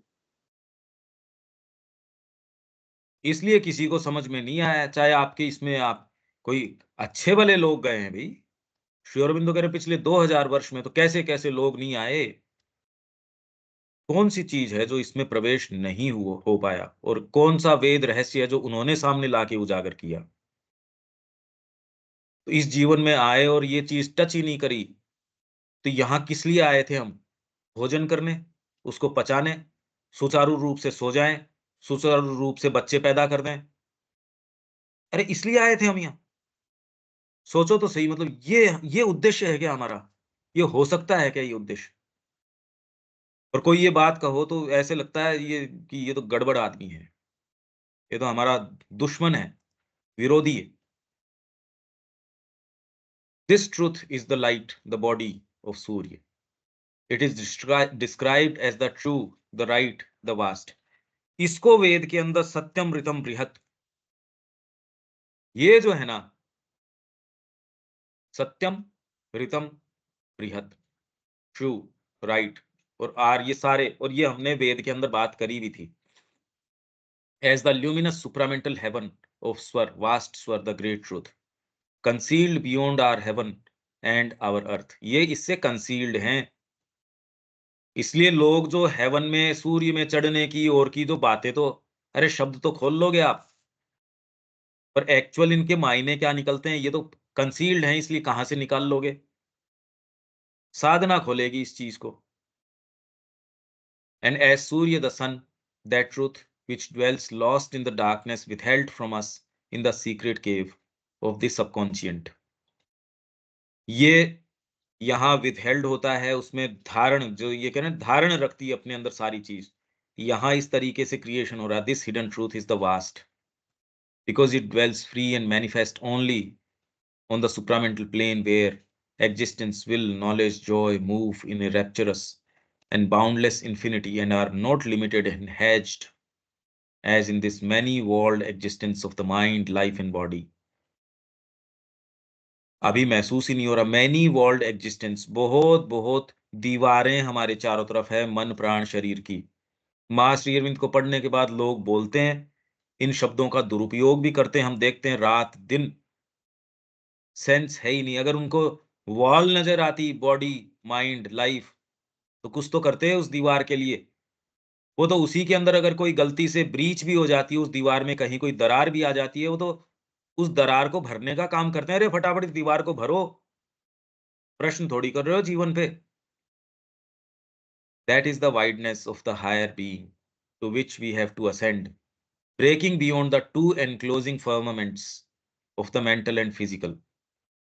इसलिए किसी को समझ में नहीं आया, चाहे आपके इसमें आप कोई अच्छे भले लोग गए हैं भाई, श्री अरविंदो कह रहे पिछले 2000 वर्ष में तो कैसे कैसे लोग नहीं आए। कौन सी चीज है जो इसमें प्रवेश नहीं हो पाया, और कौन सा वेद रहस्य है जो उन्होंने सामने लाके उजागर किया। तो इस जीवन में आए और ये चीज टच ही नहीं करी, तो यहां किस लिए आए थे हम? भोजन करने, उसको पचाने, सुचारू रूप से सो जाएं, सुचारू रूप से बच्चे पैदा कर दें। अरे इसलिए आए थे हम यहाँ? सोचो तो सही, मतलब ये उद्देश्य है क्या हमारा? ये हो सकता है क्या ये उद्देश्य? और कोई ये बात कहो तो ऐसे लगता है ये कि ये तो गड़बड़ आदमी है, ये तो हमारा दुश्मन है, विरोधी है। This truth is the light, the body of Surya. It is described as the true, the right, the vast. इसको वेद के अंदर सत्यम ऋतम बृहत, ये जो है ना, सत्यम ऋतम बृहत, ट्रू, राइट और आर, ये सारे, और ये हमने वेद के अंदर बात करी भी थी। As the luminous supramental heaven of Swar, vast Swar, the great truth, concealed beyond our heaven and our earth. ये इससे concealed हैं। इसलिए लोग जो हेवन में सूर्य में चढ़ने की और की जो बातें, तो अरे शब्द तो खोल लोगे आप, पर एक्चुअल इनके मायने क्या निकलते हैं ये तो कंसील्ड हैं, इसलिए कहां से निकाल लोगे? साधना खोलेगी इस चीज को। And as Surya the sun, that truth which dwells lost in the darkness withheld from us in the secret cave of the subconscient. ये यहाँ विदहेल्ड होता है, उसमें धारण, जो ये कह रहे हैं धारण रखती है अपने अंदर सारी चीज, यहाँ इस तरीके से क्रिएशन हो रहा है। This hidden truth is the vast because it dwells free and manifest only on the supramental plane where existence, will, knowledge, joy move in a rapturous and boundless infinity and are not limited and hedged as in this many-walled existence of the mind, life and body. अभी महसूस ही नहीं हो रहा many world existence, बहुत बहुत दीवारें हमारे चारों तरफ है, मन प्राण शरीर की। मां श्री अरविंद को पढ़ने के बाद लोग बोलते हैं, इन शब्दों का दुरुपयोग भी करते हैं, हम देखते हैं रात दिन, सेंस है ही नहीं। अगर उनको वॉल नजर आती, बॉडी माइंड लाइफ, तो कुछ तो करते हैं उस दीवार के लिए। वो तो उसी के अंदर अगर कोई गलती से ब्रीच भी हो जाती है उस दीवार में, कहीं कोई दरार भी आ जाती है, वो तो उस दरार को भरने का काम करते हैं। अरे फटाफट इस दीवार को भरो, प्रश्न थोड़ी कर रहे हो जीवन पे। That is the wideness of the higher being to which we have to ascend, breaking beyond the two enclosing firmaments of the mental and physical.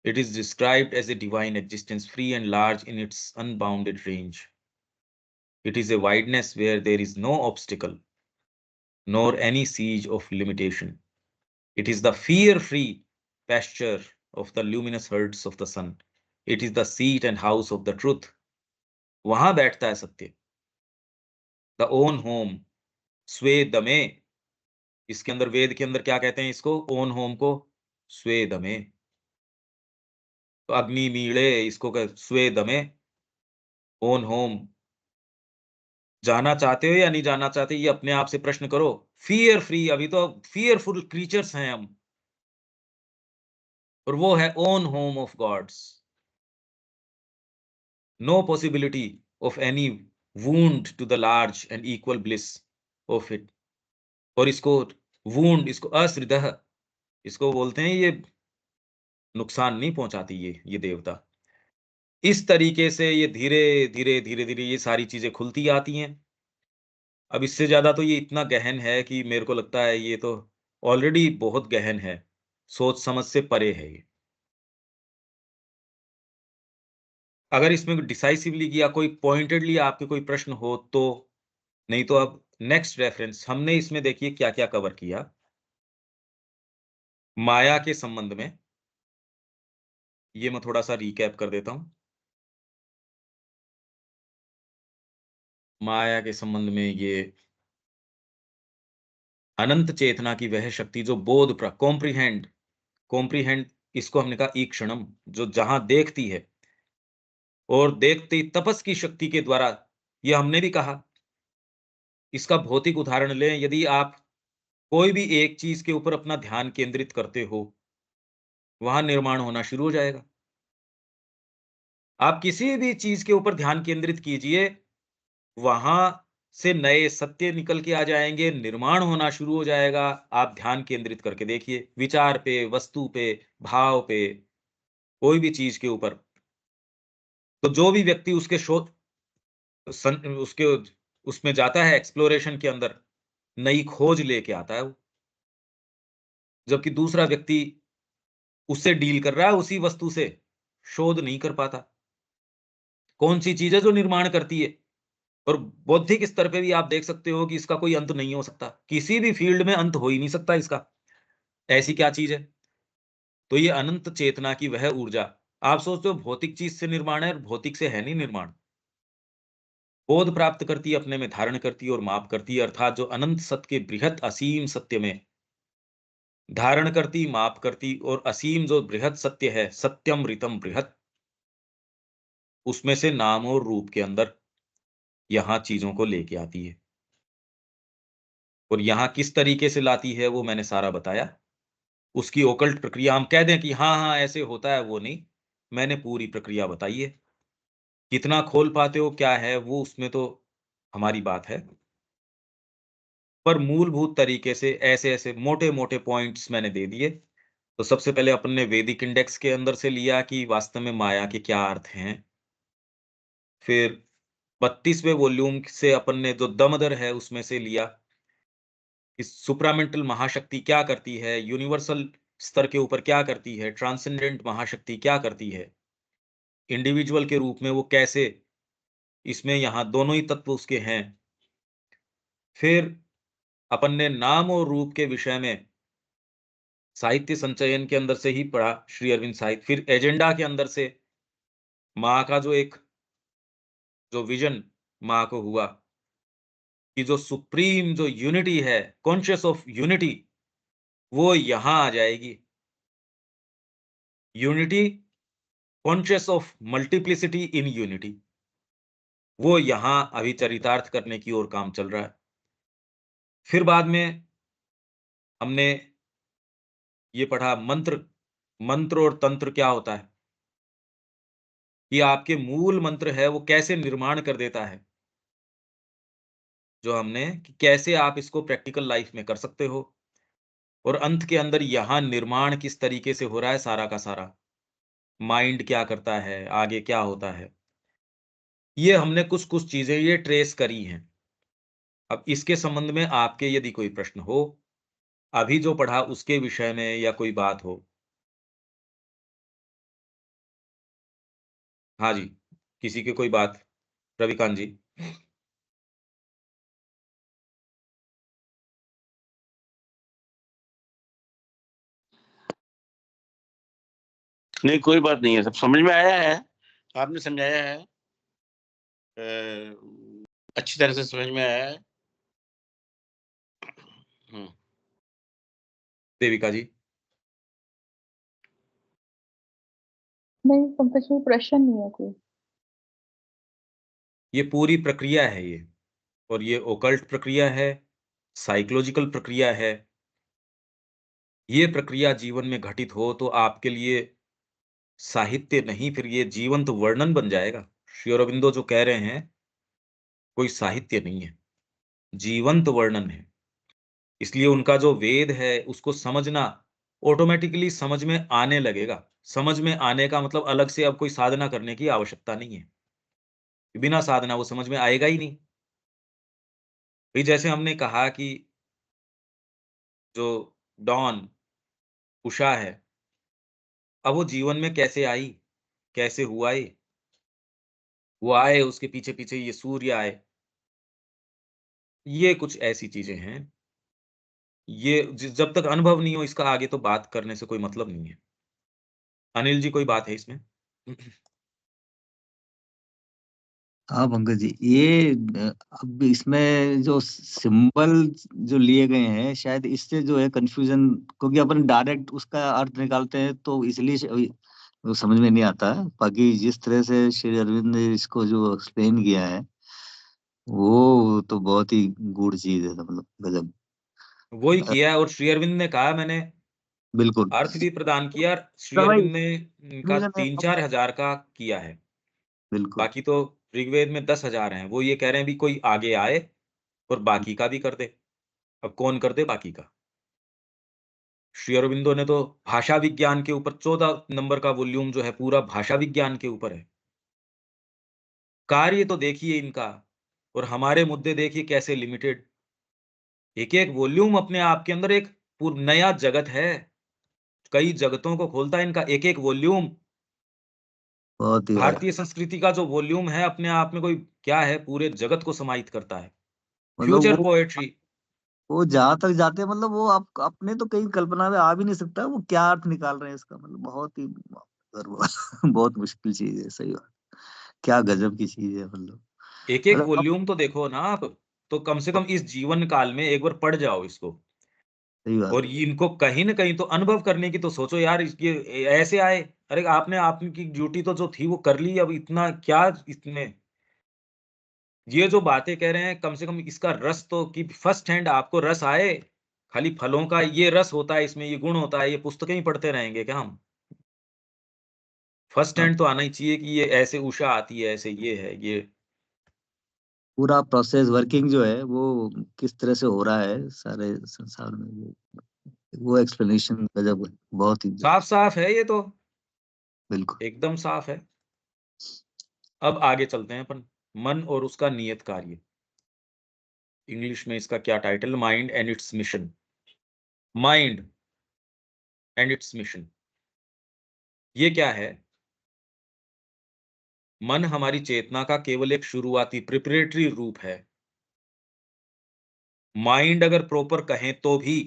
It is described as a divine existence, free and large in its unbounded range. It is a wideness where there is no obstacle, nor any siege of limitation. It is the fear-free pasture of the luminous herds of the sun. It is the seat and house of the truth. वहां बैठता है सत्य। The own home, स्वे दमे, इसके अंदर वेद के अंदर क्या कहते हैं इसको, ओन होम को? स्वे दमे। तो अग्नि मीड़े, इसको स्वे दमे, ओन होम। जाना चाहते हो या नहीं जाना चाहते, ये अपने आप से प्रश्न करो। फियर फ्री, अभी तो फियरफुल क्रीचर्स हैं हम, और वो है own home of gods. No possibility of any wound to the large and equal bliss of it. और इसको वूंड, इसको असृदह, इसको बोलते हैं ये नुकसान नहीं पहुंचाती ये देवता। इस तरीके से ये धीरे-धीरे ये सारी चीज़ें खुलती आती हैं। अब इससे ज़्यादा तो ये इतना गहन है कि मेरे को लगता है ये तो ऑलरेडी बहुत गहन है। सोच समझ से परे है ये। अगर इसमें डिसाइसिवली या कोई पॉइंटेडली आपके कोई प्रश्न हो तो, नहीं तो अब नेक्स्ट रेफरेंस हमने इसमें देखिए क्या-क्या कवर किया। माया के संबंध में, ये मैं थोड़ा-सा रिकैप कर देता हूँ। माया के संबंध में ये अनंत चेतना की वह शक्ति जो बोध कॉम्प्रिहेंड कॉम्प्रिहेंड इसको हमने कहा ईक्षणम, जो जहाँ देखती है और देखते ही तपस की शक्ति के द्वारा, ये हमने भी कहा। इसका भौतिक उदाहरण लें, यदि आप कोई भी एक चीज़ के ऊपर अपना ध्यान केंद्रित करते हो, वहाँ निर्माण होना शुरू हो जाएगा। आप किसी भी चीज़ के ऊपर ध्यान केंद्रित कीजिए, वहाँ से नए सत्य निकल के आ जाएँगे, निर्माण होना शुरू हो जाएगा। आप ध्यान केंद्रित करके देखिए, विचार पे, वस्तु पे, भाव पे, कोई भी चीज़ के ऊपर। तो जो भी व्यक्ति उसके शोध सन उसके उसमें जाता है एक्सप्लोरेशन के अंदर, नई खोज लेके आता है वो। जबकि दूसरा व्यक्ति उससे डील कर रहा है, उसी वस्तु से, शोध नहीं कर पाता। कौन-सी चीज़ है जो निर्माण करती है? और बौद्धिक स्तर पे भी आप देख सकते हो कि इसका कोई अंत नहीं हो सकता। किसी भी फ़ील्ड में अंत हो ही नहीं सकता इसका। ऐसी क्या चीज़ है? तो ये अनंत चेतना की वह ऊर्जा, आप सोचते हो भौतिक चीज़ से निर्माण है और भौतिक से है नहीं निर्माण। बोध प्राप्त करती है, अपने में धारण करती है और माप करती है, अर्थात जो अनंत सत्य के बृहत असीम सत्य में धारण करती, माप करती और असीम जो बृहत सत्य है, सत्यम ऋतम बृहत, उसमें से नाम और रूप के अंदर यहाँ चीज़ों को लेके आती है। और यहाँ किस तरीके से लाती है वो मैंने सारा बताया। उसकी ओकल्ट प्रक्रिया हम कह दें कि हाँ, हाँ, ऐसे होता है, वो नहीं। मैंने पूरी प्रक्रिया बताई है। कितना खोल पाते हो, क्या है, वो उसमें तो हमारी बात है। पर मूलभूत तरीके से ऐसे-ऐसे मोटे-मोटे पॉइंट्स मैंने दे दिए। तो सबसे पहले अपन ने वैदिक इंडेक्स के अंदर से लिया कि वास्तव में माया के क्या अर्थ हैं। फिर 32वें वॉल्यूम से अपन ने जो दमदर है उसमें से लिया कि सुप्रामेंटल महाशक्ति क्या करती है, यूनिवर्सल स्तर के ऊपर क्या करती है, ट्रांसेंडेंट महाशक्ति क्या करती है, इंडिविजुअल के रूप में वो कैसे, इसमें यहाँ दोनों ही तत्व उसके हैं। फिर अपन ने नाम और रूप के विषय में साहित्य संचयन के अंदर से ही पढ़ा, श्री अरविंद साहित्य। फिर एजेंडा के अंदर से माँ का जो एक जो विज़न माँ को हुआ कि जो सुप्रीम जो यूनिटी है, कॉन्शियस ऑफ यूनिटी, वो यहाँ आ जाएगी। Unity conscious of multiplicity in unity, वो यहाँ अभी चरितार्थ करने की ओर काम चल रहा है। फिर बाद में हमने ये पढ़ा मंत्र, मंत्र और तंत्र क्या होता है, कि आपके मूल मंत्र है वो कैसे निर्माण कर देता है। जो हमने कि कैसे आप इसको प्रैक्टिकल लाइफ में कर सकते हो और अंत के अंदर यहाँ निर्माण किस तरीके से हो रहा है सारा का सारा। माइंड क्या करता है, आगे क्या होता है। ये हमने कुछ-कुछ चीज़ें ये ट्रेस करी हैं। अब इसके संबंध में आपके यदि कोई प्रश्न हो, अभी जो पढ़ा उसके विषय में या कोई बात हो। हाँ जी, किसी की कोई बात? रविकांत जी। नहीं, कोई बात नहीं है, सब समझ में आया है। आपने समझाया है। अच्छी तरह से समझ में आया है। हुँ। देविका जी। नहीं, पंकज भाई प्रश्न नहीं है कोई। ये पूरी प्रक्रिया है ये, और ये ओकल्ट प्रक्रिया है, साइकोलॉजिकल प्रक्रिया है। ये प्रक्रिया जीवन में घटित हो तो आपके लिए साहित्य नहीं, फिर ये जीवंत वर्णन बन जाएगा। श्री अरबिंदो जो कह रहे हैं, कोई साहित्य नहीं है, जीवंत वर्णन है। इसलिए उनका जो वेद है, उसको समझना ऑटोमेटिकली समझ में आने लगेगा। समझ में आने का मतलब अलग से अब कोई साधना करने की आवश्यकता नहीं है। बिना साधना वो समझ में आएगा ही नहीं। फिर जैसे हमने कहा कि जो डॉन, उषा है, अब वो जीवन में कैसे आई? कैसे हुआ ये? वो आए, उसके पीछे-पीछे ये सूर्य आए। ये कुछ ऐसी चीज़ें हैं। ये जब तक अनुभव नहीं हो इसका आगे तो बात करने से कोई मतलब नहीं है। अनिल जी कोई बात है इसमें? हाँ पंकज जी, ये अब इसमें जो सिंबल जो लिए गए हैं शायद इससे जो है कंफ्यूजन, क्योंकि अपन डायरेक्ट उसका अर्थ निकालते हैं तो इसलिए वो समझ में नहीं आता है। बाकी जिस तरह से श्री अरविंद ने इसको जो एक्सप्लेन किया है वो तो बहुत ही गूढ़ चीज है, मतलब गजब। वो ही किया है और श्री अरविंद ने कहा मैंने बिल्कुल। अर्थ भी प्रदान किया। श्री तो भाई अरविंद ने इनका confusion है 3-4 हज़ार का किया है। बिल्कुल। बाकी तो ऋग्वेद में 10,000 हैं। वो ये कह रहे हैं भी कोई आगे आए और बाकी का भी कर दे। अब कौन कर दे बाकी का? श्री अरबिंदो ने तो भाषा विज्ञान के ऊपर 14 नंबर का वॉल्यूम जो है पूरा भाषा विज्ञान के ऊपर है। कार्य तो देखिए इनका और हमारे मुद्दे देखिए कैसे लिमिटेड। एक-एक वॉल्यूम अपने आप के अंदर एक नया जगत है। कई जगतों को खोलता है इनका एक-एक वॉल्यूम। बहुत ही भारतीय संस्कृति का जो वॉल्यूम है अपने आप में कोई क्या है, पूरे जगत को समाहित करता है। मतलब फ्यूचर पोएट्री वो जहां तक जाते हैं, मतलब वो आप अपने तो कहीं कल्पना में आ भी नहीं सकता वो क्या अर्थ निकाल रहे हैं इसका, मतलब बहुत ही बहुत मुश्किल चीज है, सही बात। क्या गजब की चीज है, मतलब एक-एक मतलब अब वॉल्यूम तो देखो ना आप, तो कम से कम इस जीवन काल में एक बार पढ़ जाओ इसको। सही बात। और इनको कहीं न कहीं तो अनुभव करने की तो सोचो यार ये ऐसे आए। अरे आपने आपकी ड्यूटी तो जो थी वो कर ली, अब इतना क्या इसमें ये जो बातें कह रहे हैं कम से कम इसका रस तो कि फर्स्ट हैंड आपको रस आए। खाली फलों का ये रस होता है इसमें, ये गुण होता है, ये पुस्तकें ही पढ़ते रहेंगे क्या हम? फर्स्ट अब हैंड तो आना ही चाहिए कि ये ऐसे उषा आती है, ऐसे ये है, ये पूरा प्रोसेस वर्किंग जो है वो किस तरह से हो रहा है सारे संसार में, वो एक्सप्लेनेशन गजब है, बहुत ही साफ-साफ है ये तो, बिल्कुल। एकदम साफ है। अब आगे चलते हैं अपन, मन और उसका नियत कार्य। इंग्लिश में इसका क्या title? Mind and it's mission. Mind and it's mission. ये क्या है? मन हमारी चेतना का केवल एक शुरुआती प्रिपरेटरी रूप है। माइंड अगर प्रॉपर कहें तो भी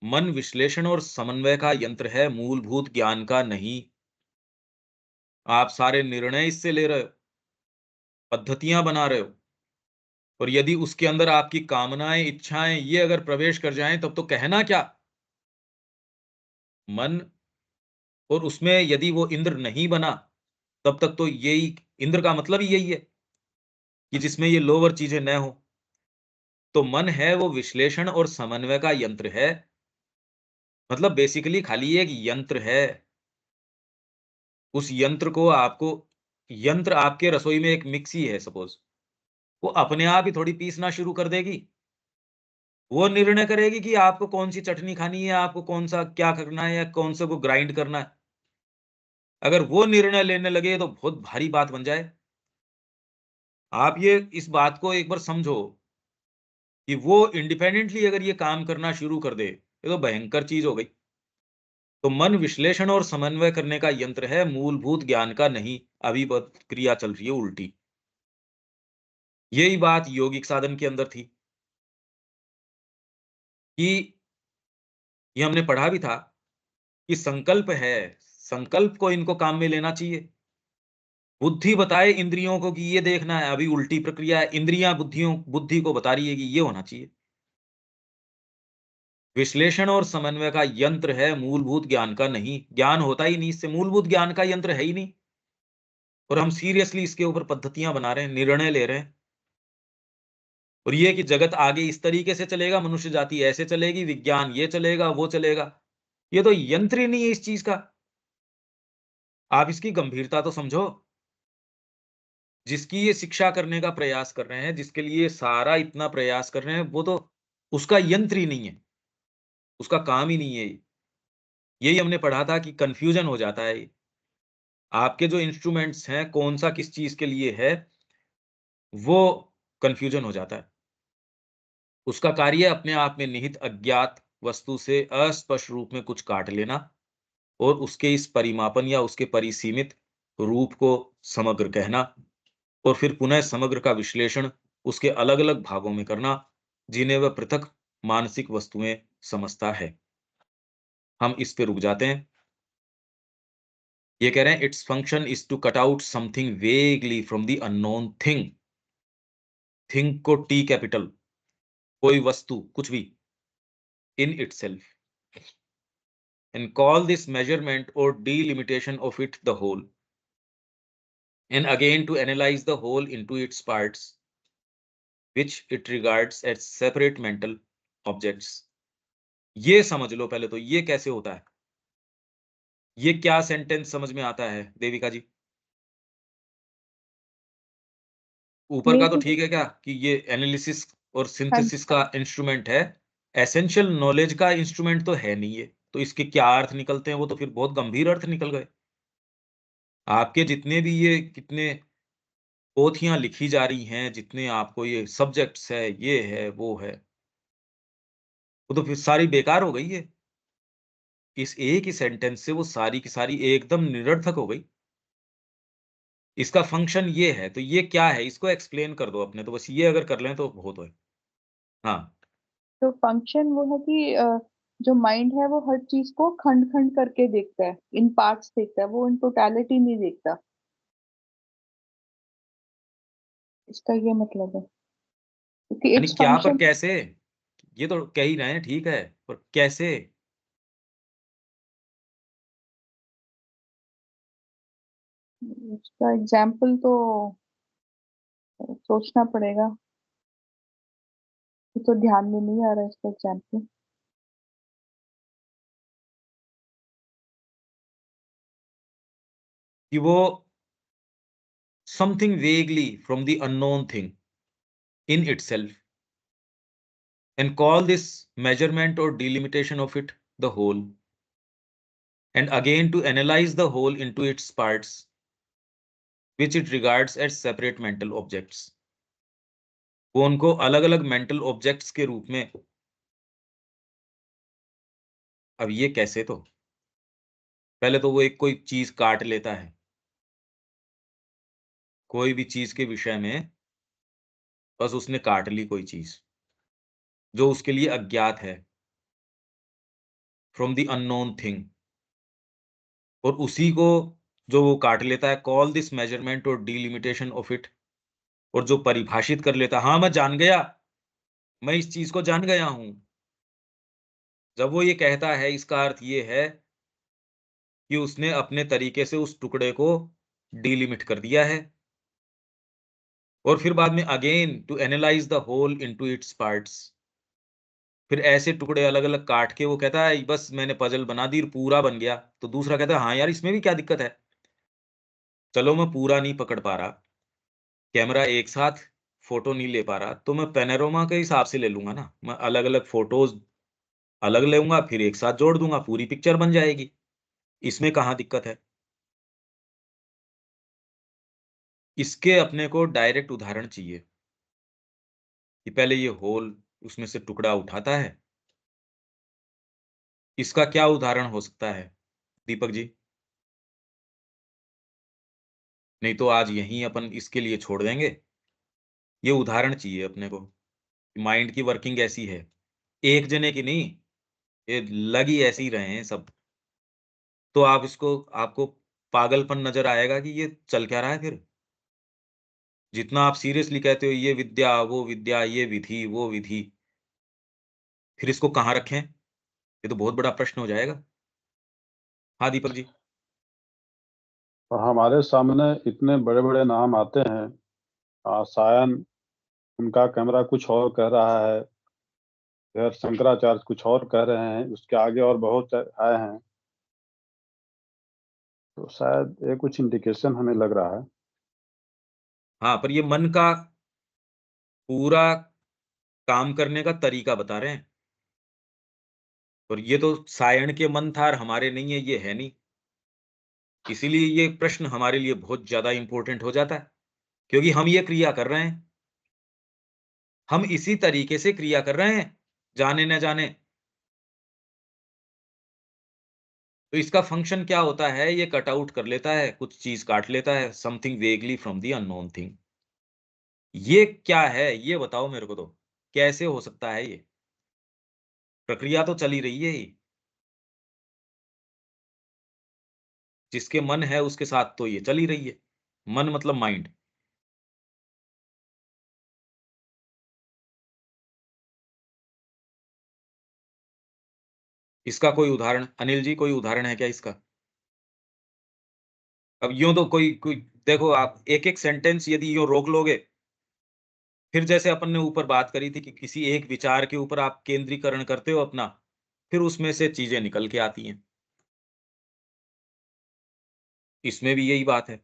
मन विश्लेषण और समन्वय का यंत्र है, मूलभूत ज्ञान का नहीं। आप सारे निर्णय इससे ले रहे हो, पद्धतियां बना रहे हो और यदि उसके अंदर आपकी कामनाएं, इच्छाएं ये अगर प्रवेश कर जाएं तब तो कहना क्या? मन और उसमें यदि वो इंद्र नहीं बना, तब तक तो यही इंद्र का मतलब ही यही है कि जिसमें ये लोअर चीजें न हो। तो मन है वो विश्लेषण और समन्वय का यंत्र है। मतलब बेसिकली खाली एक यंत्र है। उस यंत्र को आपको यंत्र आपके रसोई में एक मिक्सी है सपोज़, वो अपने आप ही थोड़ी पीसना शुरू कर देगी। वो निर्णय करेगी कि आपको कौन-सी चटनी खानी है, आपको कौन-सा क्या करना है या कौन से को ग्राइंड करना है। अगर वो निर्णय लेने लगे तो बहुत भारी बात बन जाए। आप ये इस बात को एक बार समझो कि वो इंडिपेंडेंटली अगर ये काम करना शुरू कर दे, ये तो भयंकर चीज़ हो गई। तो मन विश्लेषण और समन्वय करने का यंत्र है, मूलभूत ज्ञान का नहीं। अभी क्रिया चल रही है उल्टी। यही बात योगिक साधन के अंदर थी कि ये हमने पढ़ा भी था कि संकल्प है, संकल्प को इनको काम में लेना चाहिए। बुद्धि बताए इंद्रियों को कि ये देखना है, अभी उल्टी प्रक्रिया है। इंद्रियाँ बुद्धि को बता रही है कि ये होना चाहिए। विश्लेषण और समन्वय का यंत्र है, मूलभूत ज्ञान का नहीं। ज्ञान होता ही नहीं इससे, मूलभूत ज्ञान का यंत्र है ही नहीं। और हम सीरियसली इसके ऊपर पद्धतियाँ बना रहे हैं, निर्णय ले रहे हैं। और ये कि जगत आगे इस तरीके से चलेगा, मनुष्य जाति ऐसे चलेगी, विज्ञान ये चलेगा, वो चलेगा। ये तो यंत्र ही नहीं है इस चीज़ का। आप इसकी गंभीरता तो समझो। जिसकी ये शिक्षा करने का प्रयास कर रहे हैं, जिसके लिए सारा इतना प्रयास कर रहे हैं, वो तो उसका यंत्र ही नहीं है। उसका काम ही नहीं है। यही हमने पढ़ा था कि कंफ्यूजन हो जाता है। आपके जो इंस्ट्रूमेंट्स हैं, कौन सा किस चीज के लिए है, वो कंफ्यूजन हो जाता है। उसका कार्य अपने आप में निहित अज्ञात वस्तु से अस्पष्ट रूप में कुछ काट लेना और उसके इस परिमापन या उसके परिसीमित रूप को समग्र कहना और फिर पुनः समग्र का विश्लेषण उसके अलग अलग भागों में करना, जिन्हें वह पृथक मानसिक वस्तुएं समझता है। हम इस पे रुक जाते हैं। ये कह रहे हैं it's function is to cut out something vaguely from the unknown thing. Thing को टी कैपिटल, कोई वस्तु कुछ भी, in itself, and call this measurement or delimitation of it the whole, and again to analyze the whole into its parts, which it regards as separate mental objects. ये समझ लो पहले तो, ये कैसे होता है, ये क्या सेंटेंस समझ में आता है देविका जी? ऊपर का मेरे तो को ठीक है क्या कि ये एनालिसिस और हाँ सिंथेसिस का इंस्ट्रूमेंट है, एसेंशियल नॉलेज का इंस्ट्रूमेंट तो है नहीं ये। तो इसके क्या अर्थ निकलते हैं, वो तो फिर बहुत गंभीर अर्थ निकल गए। आपके जितने भी ये कितने पोथियां लिखी जा रही हैं, जितने आपको ये सब्जेक्ट्स है, ये है, वो है, वो तो फिर सारी बेकार हो गई है। इस एक ही सेंटेंस से वो सारी की सारी एकदम निरर्थक हो गई। इसका फंक्शन ये है, तो ये क्या है, इसको एक्सप्लेन कर दो अपने, तो बस ये अगर कर लें तो बहुत है। हाँ, तो फंक्शन वो है कि जो माइंड है वो हर चीज को खंड खंड करके देखता है, इन पार्ट्स देखता है, वो इन टोटलिटी नहीं देखता। इसका ये मतलब है क्योंकि यानी इट्स क्या पर फंक्शन। कैसे, ये तो कह ही रहे हैं, ठीक है, पर कैसे? इसका एग्जाम्पल तो सोचना पड़ेगा, ये तो ध्यान में नहीं आ रहा इसका एग्जाम्पल। कि वो something vaguely from the unknown thing in itself, and call this measurement or delimitation of it the whole, and again to analyze the whole into its parts, which it regards as separate mental objects. वो उनको अलग अलग mental objects के रूप में, अब ये कैसे, तो पहले तो वो एक कोई चीज काट लेता है, कोई भी चीज के विषय में बस उसने काट ली कोई चीज जो उसके लिए अज्ञात है, फ्रॉम द अननोन थिंग, और उसी को जो वो काट लेता है, कॉल दिस मेजरमेंट और डिलिमिटेशन ऑफ इट, और जो परिभाषित कर लेता है, हाँ मैं जान गया, मैं इस चीज को जान गया हूं। जब वो ये कहता है, इसका अर्थ ये है कि उसने अपने तरीके से उस टुकड़े को डिलिमिट कर दिया है, और फिर बाद में again to analyse the whole into its parts, फिर ऐसे टुकड़े अलग अलग काट के वो कहता है बस मैंने पजल बना दी, पूरा बन गया। तो दूसरा कहता है हाँ यार, इसमें भी क्या दिक्कत है, चलो मैं पूरा नहीं पकड़ पा रहा, कैमरा एक साथ फोटो नहीं ले पा रहा, तो मैं पैनोरामा के हिसाब से ले लूंगा ना, मैं अलग अलग फोटोज अलग लूंगा, फिर एक साथ जोड़ दूंगा, पूरी पिक्चर बन जाएगी, इसमें कहाँ दिक्कत है। इसके अपने को डायरेक्ट उदाहरण चाहिए कि पहले ये होल उसमें से टुकड़ा उठाता है, इसका क्या उदाहरण हो सकता है दीपक जी? नहीं तो आज यहीं अपन इसके लिए छोड़ देंगे। ये उदाहरण चाहिए अपने को, माइंड की वर्किंग ऐसी है, एक जने की नहीं, ये लगी ऐसे ही रहे हैं सब। तो आप इसको, आपको पागलपन नजर आएगा कि ये चल क्या रहा है फिर। जितना आप सीरियसली कहते हो ये विद्या, वो विद्या, ये विधि, वो विधि, फिर इसको कहाँ रखें, ये तो बहुत बड़ा प्रश्न हो जाएगा। हाँ दीपक जी। और हमारे सामने इतने बड़े बड़े नाम आते हैं, सायन उनका कैमरा कुछ और कह रहा है, फिर शंकराचार्य कुछ और कह रहे हैं, उसके आगे और बहुत आए हैं, तो शायद ये कुछ इंडिकेशन हमें लग रहा है। हाँ, पर ये मन का पूरा काम करने का तरीका बता रहे हैं। और ये तो सायण के मन था और हमारे नहीं है, ये है नहीं। इसीलिए ये प्रश्न हमारे लिए बहुत ज़्यादा इम्पोर्टेंट हो जाता है, क्योंकि हम ये क्रिया कर रहे हैं। हम इसी तरीके से क्रिया कर रहे हैं, जाने न जाने। तो इसका फंक्शन क्या होता है, ये कट आउट कर लेता है, कुछ चीज़ काट लेता है, something vaguely from the unknown thing. ये क्या है, ये बताओ मेरे को तो, कैसे हो सकता है ये? प्रक्रिया तो चल ही रही है ही। जिसके मन है उसके साथ तो ये चल ही रही है। मन मतलब माइंड। इसका कोई उदाहरण अनिल जी, कोई उदाहरण है क्या इसका? अब यूँ तो कोई कोई देखो, आप एक-एक सेंटेंस यदि यूँ रोक लोगे, फिर जैसे अपन ने ऊपर बात करी थी कि किसी एक विचार के ऊपर आप केंद्रीकरण करते हो अपना, फिर उसमें से चीज़ें निकल के आती हैं। इसमें भी यही बात है।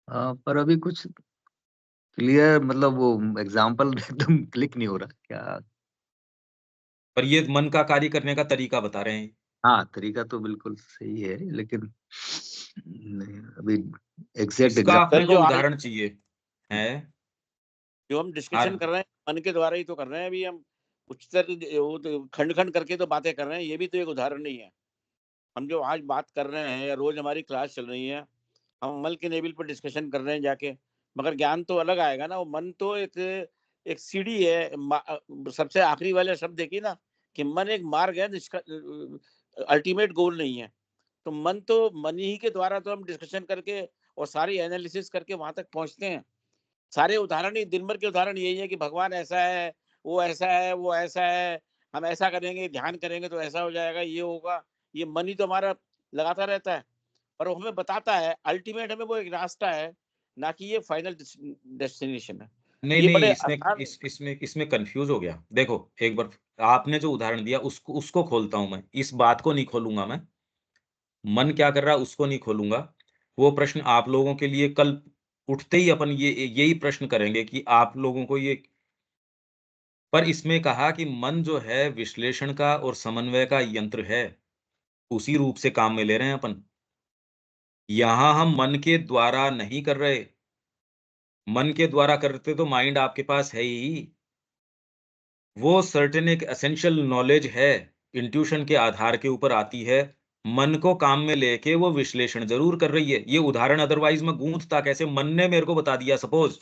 पर अभी कुछ क्लियर मतलब वो एग्जांपल एकदम क्लिक नहीं हो रहा क्या? पर ये मन का कार्य करने का तरीका बता रहे हैं। हाँ, तरीका तो बिल्कुल सही है, लेकिन नहीं, अभी एग्जैक्ट इसका एग्जांपल अपने सर को जो आज उदाहरण चाहिए है। जो हम डिस्कशन कर रहे हैं मन के द्वारा ही तो कर रहे हैं। अभी हम उच्चतर वो तो खंड-खंड करके तो बातें कर रहे हैं, ये भी तो एक उदाहरण नहीं है। हम जो आज बात कर रहे हैं या रोज़ हमारी क्लास चल रही है, हम मल के लेवल पर डिस्कशन कर रहे हैं जाके, मगर ज्ञान तो अलग आएगा ना। वो मन तो एक एक सीढ़ी है। सबसे आखिरी वाला शब्द देखिए ना कि मन एक मार्ग है जिसका अल्टीमेट गोल नहीं है। तो मन ही के द्वारा तो हम डिस्कशन करके और सारी एनालिसिस करके वहां तक पहुंचते हैं। सारे उदाहरण ही दिन भर के उदाहरण यही है कि भगवान ऐसा है, वो ऐसा है, वो ऐसा है, हम ऐसा करेंगे, ध्यान करेंगे तो ऐसा हो जाएगा, ये होगा। ये मन ही तो हमारा लगाता रहता है और वो हमें बताता है। अल्टीमेट हमें वो एक रास्ता है, ना कि ये फाइनल डेस्टिनेशन है। नहीं, ये नहीं, बड़े इसमें आसान इसमें कन्फ्यूज़ हो गया। देखो, एक बार आपने जो उदाहरण दिया उसको उसको खोलता हूँ मैं, इस बात को नहीं खोलूँगा मैं। मन क्या कर रहा है उसको नहीं खोलूँगा। वो प्रश्न आप लोगों के लिए कल उठते ही अपन ये यही प्रश्न करेंगे कि आप लोगों को ये, पर इसमें कहा कि मन जो है विश्लेषण का और समन्वय का यंत्र है, उसी रूप से काम में ले रहे हैं अपन। यहाँ हम मन के द्वारा नहीं कर रहे, मन के द्वारा करते तो माइंड आपके पास है ही। वो सर्टेन एक एसेंशियल नॉलेज है, इंट्यूशन के आधार के ऊपर आती है। मन को काम में लेके वो विश्लेषण ज़रूर कर रही है। ये उदाहरण अदरवाइज़ मैं गूँथता कैसे, मन ने मेरे को बता दिया सपोज़,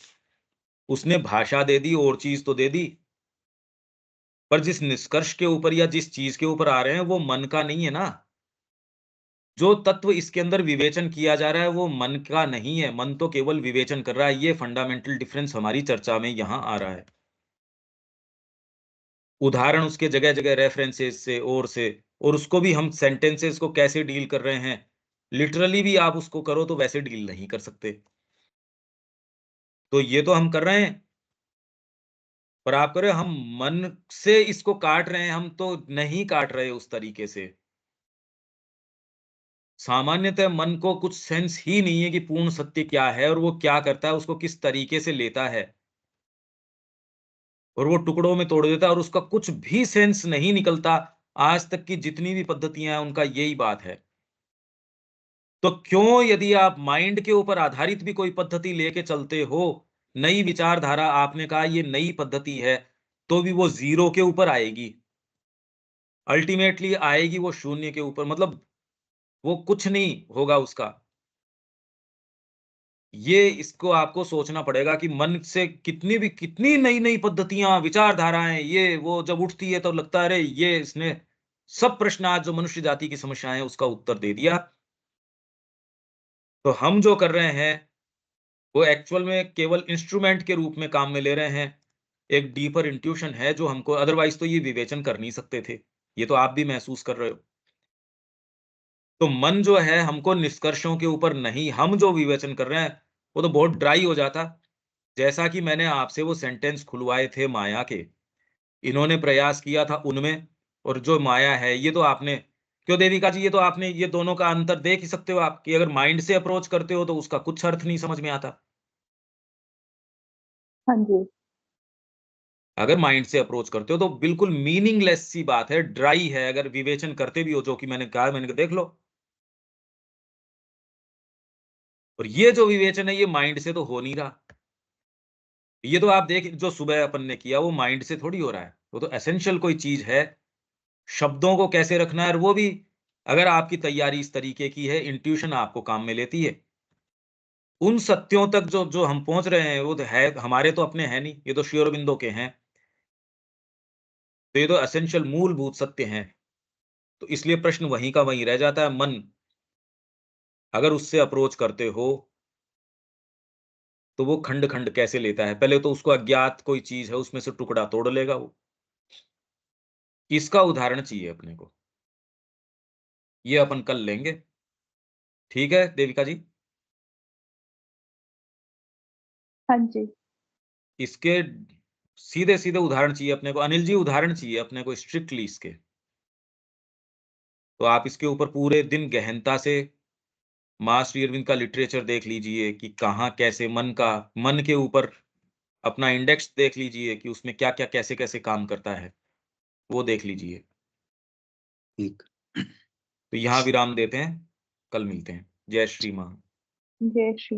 उसने भाषा दे दी और चीज़ तो दे दी, पर जिस निष्कर्ष के ऊपर या जिस चीज़ के ऊपर आ रहे हैं वो मन का नहीं है ना। जो तत्व इसके अंदर विवेचन किया जा रहा है वो मन का नहीं है, मन तो केवल विवेचन कर रहा है। ये फंडामेंटल डिफरेंस हमारी चर्चा में यहाँ आ रहा है। उदाहरण उसके जगह-जगह रेफरेंसेस से और उसको भी हम सेंटेंसेस को कैसे डील कर रहे हैं, लिटरली भी आप उसको करो तो वैसे डील नहीं कर सकते। तो ये तो हम कर रहे हैं, पर आप कह रहे हो हम मन से इसको काट रहे हैं, हम तो नहीं काट रहे उस तरीके से। सामान्यतः मन को कुछ सेंस ही नहीं है कि पूर्ण सत्य क्या है और वो क्या करता है, उसको किस तरीके से लेता है और वो टुकड़ों में तोड़ देता है और उसका कुछ भी सेंस नहीं निकलता। आज तक की जितनी भी पद्धतियाँ हैं, उनका यही बात है। तो क्यों यदि आप माइंड के ऊपर आधारित भी कोई पद्धति लेके चलते हो, नई विचारधारा आपने कहा ये नई पद्धति है, तो भी वो ज़ीरो के ऊपर आएगी। अल्टीमेटली आएगी वो शून्य के ऊपर, मतलब वो कुछ नहीं होगा उसका। ये इसको आपको सोचना पड़ेगा कि मन से कितनी नई-नई पद्धतियाँ, विचारधाराएँ ये वो जब उठती है तो लगता है अरे ये इसने सब प्रश्न आज जो मनुष्य जाति की समस्याएँ हैं उसका उत्तर दे दिया। तो हम जो कर रहे हैं वो एक्चुअल में केवल इंस्ट्रूमेंट के रूप में काम में ले रहे हैं। एक डीपर इंट्यूशन है जो हमको अदरवाइज़ तो ये विवेचन कर नहीं सकते थे। ये तो आप भी महसूस कर रहे हो। तो मन जो है हमको निष्कर्षों के ऊपर नहीं, हम जो विवेचन कर रहे हैं वो तो बहुत ड्राई हो जाता। जैसा कि मैंने आपसे वो सेंटेंस खुलवाए थे माया के, इन्होंने प्रयास किया था उनमें, और जो माया है ये तो आपने, क्यों देविका जी, ये तो आपने ये दोनों का अंतर देख ही सकते हो आप कि अगर माइंड से अप्रोच करते हो तो उसका कुछ अर्थ नहीं समझ में आता। हाँ जी। अगर माइंड से अप्रोच करते हो तो बिल्कुल मीनिंगलेस सी बात है, ड्राई है। अगर विवेचन करते भी हो, जो कि मैंने कहा, मैंने कहा देख लो, और ये जो विवेचन है ये माइंड से तो हो नहीं रहा। ये तो आप देख, जो सुबह अपन ने किया वो माइंड से थोड़ी हो रहा है, वो तो एसेंशियल कोई चीज है। शब्दों को कैसे रखना है, और वो भी अगर आपकी तैयारी इस तरीके की है, इंट्यूशन आपको काम में लेती है। उन सत्यों तक जो जो हम पहुंच रहे हैं वो तो है हमारे, तो अपने हैं नहीं, ये तो श्री अरबिंदो के हैं। तो ये तो एसेंशियल मूलभूत सत्य हैं। तो इसलिए प्रश्न वहीं का वहीं रह जाता है। मन अगर उससे अप्रोच करते हो तो वो खंड खंड कैसे लेता है, पहले तो उसको अज्ञात कोई चीज है उसमें से टुकड़ा तोड़ लेगा वो। इसका उदाहरण चाहिए अपने को, ये अपन कल लेंगे। ठीक है देविका जी? हाँ जी। इसके सीधे सीधे उदाहरण चाहिए अपने को। अनिल जी, उदाहरण चाहिए अपने को स्ट्रिक्टली इसके। तो आप इसके ऊपर पूरे दिन गहनता से माँ श्री अरविंद का लिटरेचर देख लीजिए कि कहाँ कैसे मन के ऊपर अपना इंडेक्स देख लीजिए कि उसमें क्या क्या कैसे कैसे काम करता है, वो देख लीजिए। ठीक। तो यहाँ विराम देते हैं, कल मिलते हैं। जय श्री माँ। जय श्री